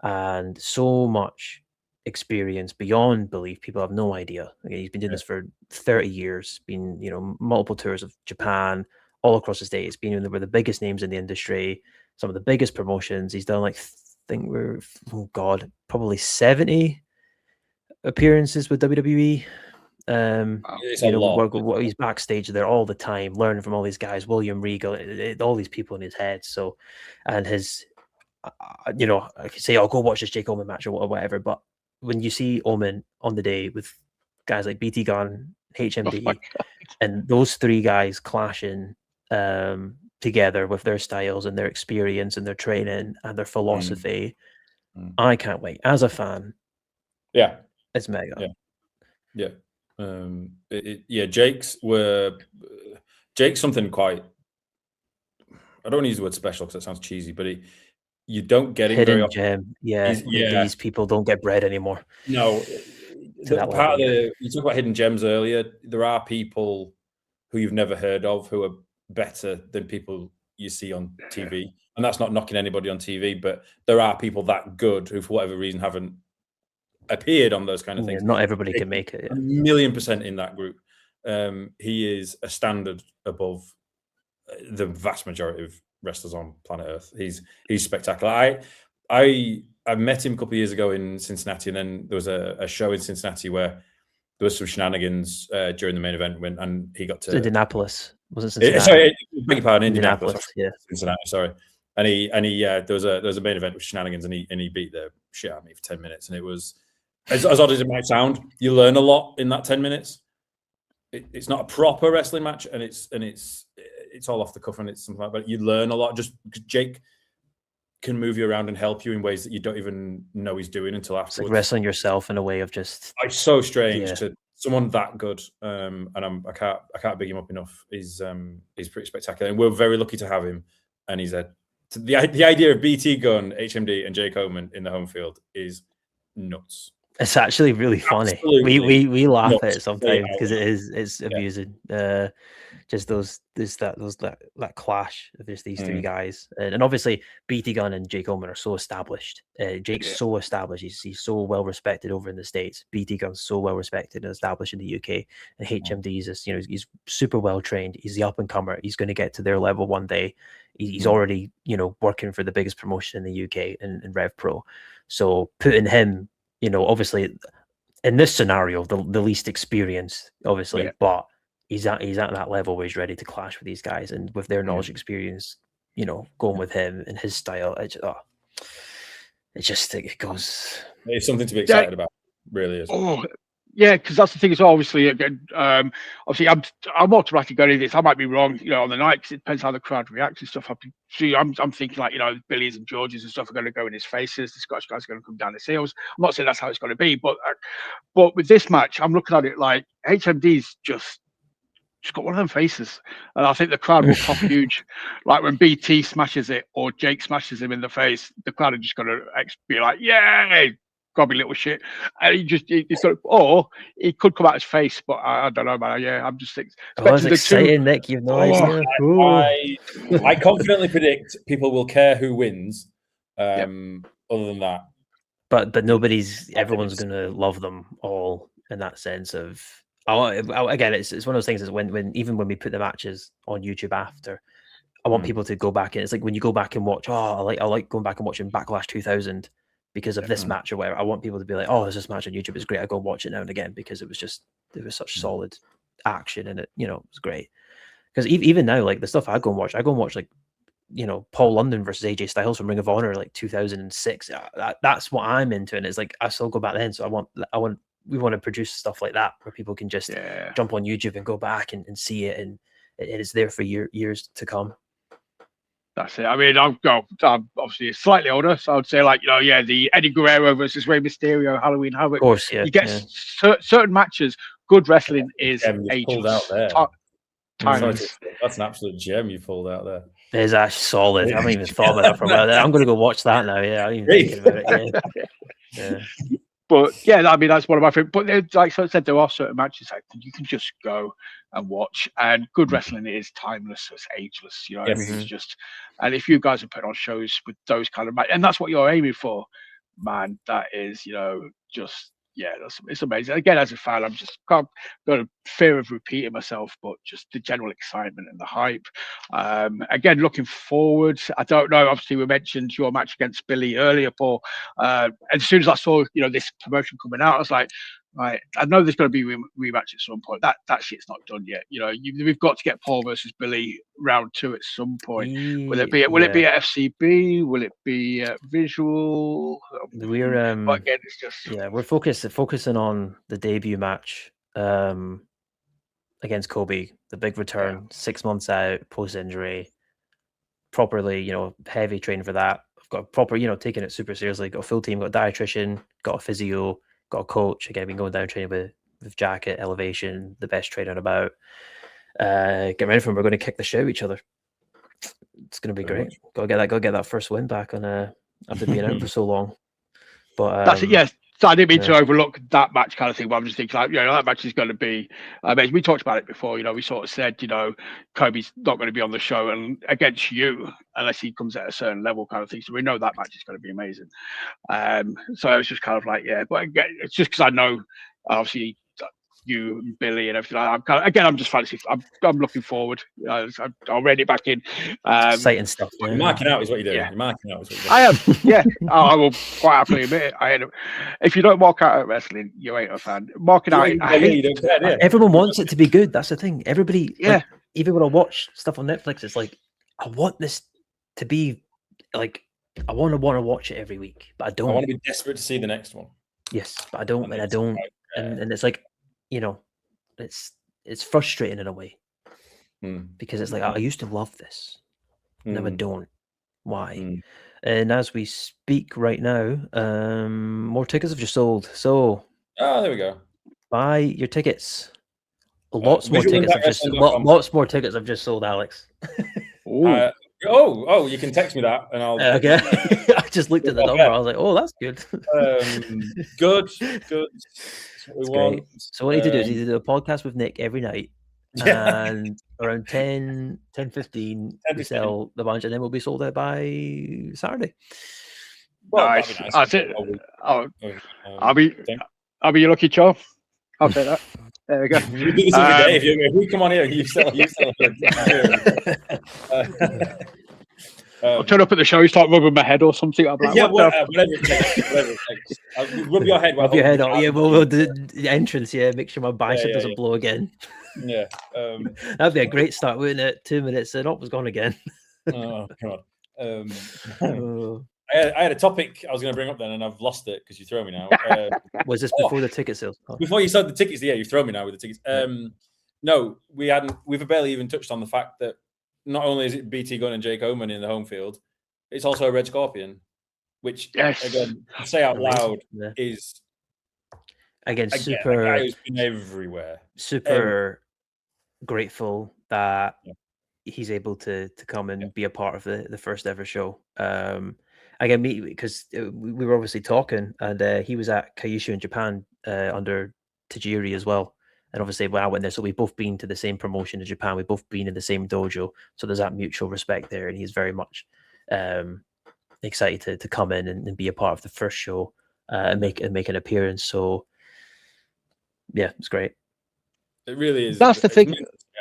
And so much experience beyond belief. People have no idea. He's been doing this for 30 years, been, multiple tours of Japan, all across the States, been with the biggest names in the industry, some of the biggest promotions. He's done think we're probably 70 appearances with WWE. He's backstage there all the time, learning from all these guys, William Regal, all these people in his head. So, and his, I could say, "I'll go watch this Jake Omen match" or whatever. But when you see Omen on the day with guys like BT Gunn, HMD, and those three guys clashing, together with their styles and their experience and their training and their philosophy, I can't wait. As a fan, it's mega. Jake's something quite. I don't want to use the word special because it sounds cheesy, but you don't get him very often. These people don't get bread anymore. No, you talk about hidden gems earlier. There are people who you've never heard of who are better than people you see on TV, and that's not knocking anybody on TV, but there are people that good who for whatever reason haven't appeared on those kind of things. Not everybody can make it. 1,000,000% in that group. He is a standard above the vast majority of wrestlers on planet Earth. He's spectacular. I met him a couple of years ago in Cincinnati, and then there was a show in Cincinnati where there was some shenanigans during the main event and he got to Indianapolis, wasn't Cincinnati? Sorry, beg your pardon, Indianapolis. Yeah, Cincinnati. Sorry, and he there was a main event with shenanigans, and he beat the shit out of me for 10 minutes, and it was as odd as it might sound. You learn a lot in that 10 minutes. It's not a proper wrestling match, and it's all off the cuff, and it's something like that. But you learn a lot. Just Jake can move you around and help you in ways that you don't even know he's doing until afterwards. It's like wrestling yourself in a way of just. It's so strange to someone that good, and I can't big him up enough. He's pretty spectacular, and we're very lucky to have him. And he's the idea of BT Gunn, HMD, and Jake Oman in the home field is nuts. It's actually really funny. Absolutely we laugh nuts. at it sometimes because it's amusing. Just that clash of just these three guys, and obviously BT Gunn and Jake Oman are so established. Jake's so established; he's so well respected over in the States. BT Gunn's so well respected and established in the UK, and HMD is just, he's super well trained. He's the up and comer. He's going to get to their level one day. He's already working for the biggest promotion in the UK in Rev Pro. So putting him, obviously in this scenario, the least experienced, obviously, but he's at that level where he's ready to clash with these guys, and with their knowledge, experience, going with him and his style, it goes. It's something to be excited about, really is. Oh, yeah, because that's the thing. Is obviously again, obviously I'm more to like to go into this. I might be wrong, on the night, because it depends how the crowd reacts and stuff. I'm thinking like Billy's and George's and stuff are going to go in his faces. The Scottish guys are going to come down his heels. I'm not saying that's how it's going to be, but with this match, I'm looking at it like HMD's just got one of them faces, and I think the crowd will pop huge. Like when BT smashes it or Jake smashes him in the face, the crowd are just going to be like, "Yay, grubby little shit!" And he's got, or it could come out his face, but I don't know, man. Yeah, I'm just expecting the exciting, Nick. You've no idea. I confidently predict people will care who wins. Other than that, but everyone's going to love them all in that sense of. Again, it's one of those things is when even when we put the matches on YouTube after, I want people to go back, and it's like when you go back and watch. I like going back and watching Backlash 2000 because of this match or whatever. I want people to be like, "Oh, there's this match on YouTube. It's great. I go and watch it now and again because it was such solid action, and it was great." Because even now, like the stuff I go and watch like Paul London versus AJ Styles from Ring of Honor like 2006. That's what I'm into, and it's like I still go back then. So we want to produce stuff like that where people can just jump on YouTube and go back and see it, and it is there for years to come. That's it. I mean, I'm obviously slightly older, so I would say like the Eddie Guerrero versus Rey Mysterio Halloween Havoc. Of course, yeah. You get certain matches. Good wrestling is pulled out there. That's an absolute gem you pulled out there. It's actually solid. I haven't even thought about that for a while. I'm going to go watch that now. Yeah, I didn't even think about it. Yeah. But yeah, I mean that's one of my favorite. But like I said, there are certain matches that you can just go and watch, and good wrestling is timeless, it's ageless. It's just, and if you guys are putting on shows with those kind of matches, and that's what you're aiming for, man, that is just it's amazing. Again, as a fan, I'm just got a fear of repeating myself, but just the general excitement and the hype. Again, looking forward. I don't know. Obviously, we mentioned your match against Billy earlier, Paul. As soon as I saw this promotion coming out, I was like, right, I know there's going to be rematch at some point. That shit's not done yet. We've got to get Paul versus Billy round 2 at some point. Will it be at FCB? Will it be at Visual? We're but again, it's just we're focusing on the debut match against Kobe, the big return, 6 months out post injury, properly heavy training for that. I've got proper taking it super seriously. Got a full team, got a dietitian, got a physio, got a coach. Again, been going down training with Jack at Elevation, the best trainer about. Get ready for him. We're going to kick the shit out of each other. It's going to be great. Go get that first win back on after being out for so long. But that's it. Yes. So I didn't mean to overlook that match kind of thing, but I'm just thinking like, that match is going to be amazing. We talked about it before, we sort of said, Kobe's not going to be on the show and against you unless he comes at a certain level kind of thing. So we know that match is going to be amazing. So it was just kind of like, but again, it's just because I know, obviously, you and Billy and everything. I'm just fancy. I'm looking forward. I'll rein it back in. Exciting stuff. You're marking out is what you're doing. Yeah. You're marking out is what you're doing. I am. Yeah, I will quite happily admit it. If you don't mark out at wrestling, you ain't a fan. Marking out. Everyone wants it to be good. That's the thing. Everybody. Yeah. Like, even when I watch stuff on Netflix, it's like I want this to be like I want to watch it every week, but I don't. I want to be desperate to see the next one. Yes, but I don't, and I don't, and it's like, it's frustrating in a way because it's like I used to love this, now I don't. Why? And as we speak right now, more tickets have just sold. So, there we go. Buy your tickets. Lots more tickets have just sold, Alex. You can text me that and I'll. Okay. I just looked at the number. I was like, oh, that's good. Good. That's what we want. Great. So what I need to do is do a podcast with Nick every night. And around 10:15, we sell the bunch, and then we'll be sold out by Saturday. Well, nice. That's it. I'll be your lucky charm. I'll say that. There we go. We do this every day. If we come on here, you sell. I'll turn up at the show, you start rubbing my head or something. I'm like, whatever it takes. Rub your head. Rub your head on. Yeah, we'll do the entrance. Yeah, make sure my bicep doesn't blow again. Yeah. That'd be a great start, wouldn't it? 2 minutes and it was gone again. Oh, God. I had a topic I was going to bring up then, and I've lost it because you throw me now. Was this before the ticket sales? Oh. Before you sold the tickets, you throw me now with the tickets. No, we hadn't. We've barely even touched on the fact that not only is it BT Gunn and Jake Oman in the home field, it's also a Red Scorpion, which again, say out loud is again a super. Guy who's been everywhere. Super grateful that he's able to come and be a part of the first ever show. Again, because we were obviously talking, and he was at Kyushu in Japan under Tajiri as well. And obviously, when I went there, so we've both been to the same promotion in Japan. We've both been in the same dojo, so there's that mutual respect there. And he's very much excited to come in and be a part of the first show and make an appearance. So, yeah, it's great. It really is. That's the thing.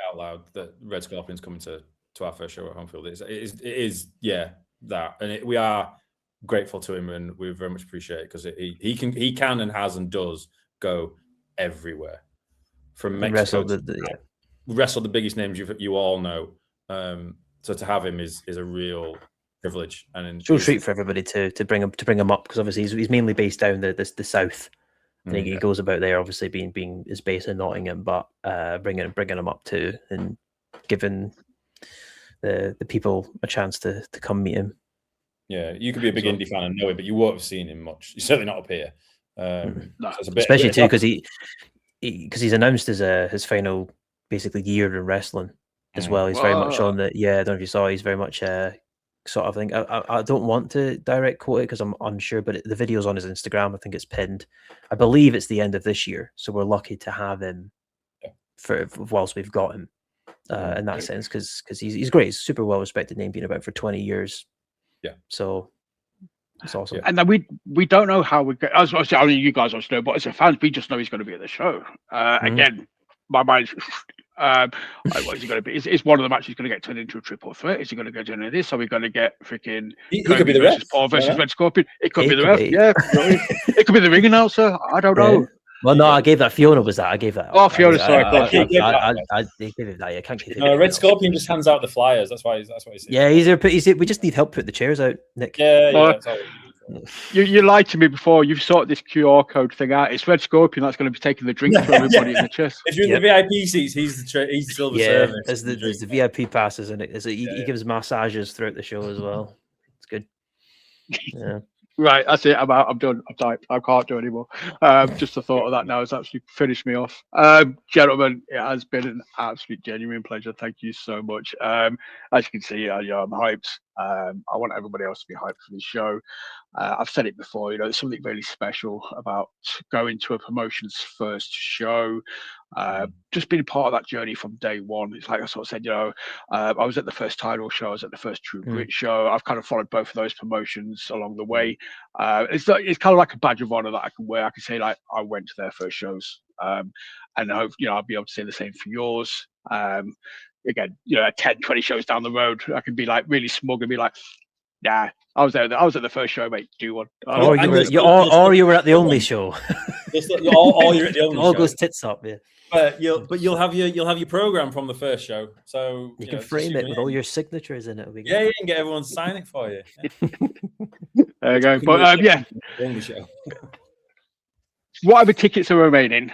Out loud that Red Scorpion's coming to our first show at Homefield. It is that, and we are grateful to him, and we very much appreciate it because he can and has and does go everywhere. From Mexico, wrestle the biggest names you all know. So to have him is a real privilege, and it's a treat for everybody to bring him up, because obviously he's mainly based down the south. I think he goes about there, obviously being his base in Nottingham, but bringing him up too, and giving the people a chance to come meet him. Yeah, you could be a big indie fan and know it, but you won't have seen him much. You're certainly not up here. Especially too because he's announced his final basically year in wrestling as well. He's very much on the I don't know if you saw. He's very much sort of thing. I don't want to direct quote it because I'm unsure, but the video's on his Instagram. I think it's pinned. I believe it's the end of this year, so we're lucky to have him for whilst we've got him in that sense, because he's great. He's a super well respected name, been about for 20 years. Yeah, so it's awesome. And then we don't know how we get. I mean, you guys also know, but as a fans, we just know he's going to be at the show. Again, my mind's. What is he going to be? Is one of the matches going to get turned into a triple threat? Is he going to go to any of this? Are we going to get freaking? He could be the ref. Paul versus Red Scorpion. It could be the ref. Yeah, it could be the ring announcer. I don't know. Well, no, I gave that. Fiona was that. I gave that. Oh, Fiona, sorry. I gave it that. I can't keep it. No, Red Scorpion just hands out the flyers. That's why he's. Yeah, we just need help put the chairs out, Nick. Yeah. You lied to me before. You've sorted this QR code thing out. It's Red Scorpion that's going to be taking the drink for everybody in the chest. If you're in the VIP seats, he's the silver service. There's the VIP passes, and he gives massages throughout the show as well. It's good. Yeah. Right, that's it. I'm out. I'm done. I'm tired. I can't do anymore. Just the thought of that now has actually finished me off. Gentlemen, it has been an absolute genuine pleasure. Thank you so much. As you can see, I'm hyped. I want everybody else to be hyped for this show. I've said it before, there's something really special about going to a promotion's first show. Just being part of that journey from day one. It's like I sort of said, I was at the first title show, I was at the first True Grit show. I've kind of followed both of those promotions along the way. It's kind of like a badge of honor that I can wear. I can say, like, I went to their first shows. And I hope, I'll be able to say the same for yours. Again, 10, 20 shows down the road, I can be like really smug and be like, nah, I was at the first show, mate. Do one. Or you were at the only show. Or you're at the only all show. goes tits up, yeah. But you'll have your program from the first show, so you can frame it with all your signatures in it. Yeah, you can get everyone to sign it for you. Yeah. There you go. But yeah, the only show. Whatever tickets are remaining,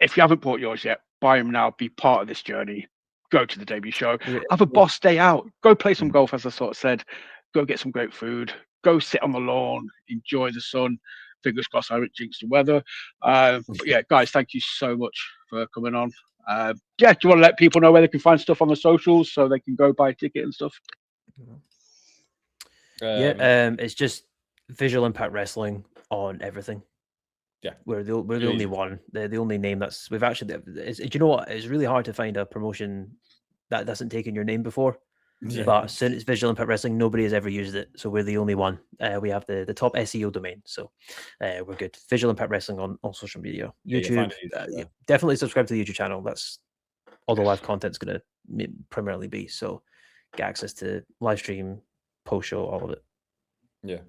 if you haven't bought yours yet, buy them now. Be part of this journey. Go to the debut show. Have a boss day out. Go play some golf, as I sort of said. Go get some great food. Go sit on the lawn. Enjoy the sun. Fingers crossed I won't jinx the weather. But yeah, guys, thank you so much for coming on. Do you want to let people know where they can find stuff on the socials so they can go buy a ticket and stuff? It's just Visual Impact Wrestling on everything. Yeah, we're the only one. The only name that's we've actually. Do you know what? It's really hard to find a promotion that hasn't taken your name before. Yeah. But since it's Visual Impact Wrestling, nobody has ever used it, so we're the only one. We have the top SEO domain, so we're good. Visual Impact Wrestling on all social media, YouTube. Definitely subscribe to the YouTube channel. That's all the live content's going to primarily be. So get access to live stream, post show, all of it. Yeah,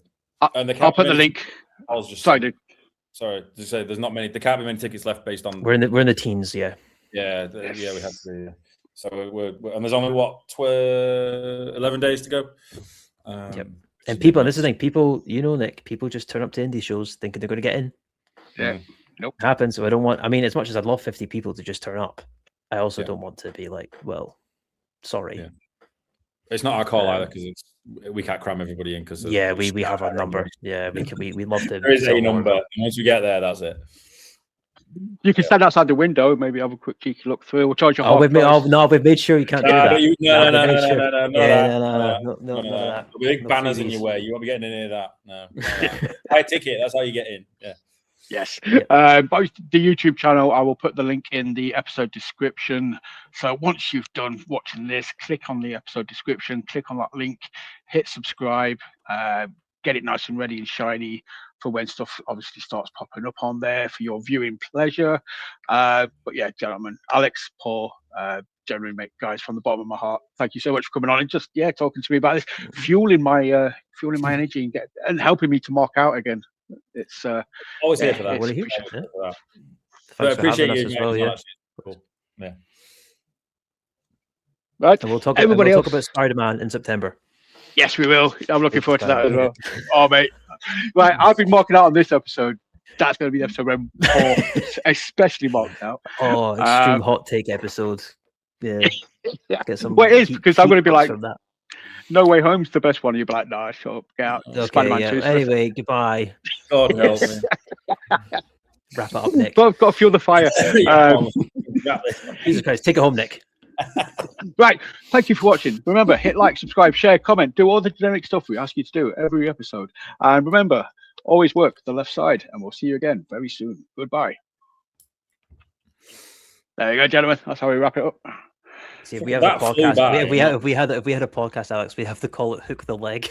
and I'll put the link. I was just sorry to say there's not many. There can't be many tickets left based on. We're in the teens, yeah. Yeah, we have to. Yeah. So we're and there's only 11 days to go. Yep. And people, and this is the thing, people, Nick, people just turn up to indie shows thinking they're going to get in. Yeah. Nope. It happens. So as much as I'd love 50 people to just turn up, I also don't want to be like, well, sorry. Yeah. It's not our call either because we can't cram everybody in because we have our number. Yeah, we love to. There is a number. And once we get there, that's it. You can stand outside the window, maybe have a quick cheeky look through. We'll charge you. We've made sure you can't do that. No. Big banners in your way. You won't be getting any of that. No. Buy a ticket. That's how you get in. Yeah. Yes. Both the YouTube channel, I will put the link in the episode description. So once you've done watching this, click on the episode description, click on that link, hit subscribe, get it nice and ready and shiny for when stuff obviously starts popping up on there for your viewing pleasure. But yeah, gentlemen, Alex, Paul, generally, guys, from the bottom of my heart, thank you so much for coming on and just talking to me about this, fueling my energy and helping me to mark out again. It's always here for that. I appreciate you as well. Yeah. Cool. Yeah. Right. And we'll talk about Spider-Man in September. Yes, we will. I'm looking forward to that as well. Oh, mate. Right, I've been marking out on this episode. That's going to be the episode when Paul especially marked out. Oh, extreme hot take episode. Yeah. Get some it is because I'm going to be like, No Way Home's the best one. You'll be like, nah, shut up, get out. Okay, anyway, goodbye. God help me. Wrap it up, Nick. Got to fuel the fire. Jesus Christ, take it home, Nick. Right, thank you for watching. Remember, hit like, subscribe, share, comment, do all the generic stuff we ask you to do every episode. And remember, always work the left side, and we'll see you again very soon. Goodbye. There you go, gentlemen. That's how we wrap it up. See, if we have a podcast, if we had a podcast, Alex, we have to call it Hook the Leg.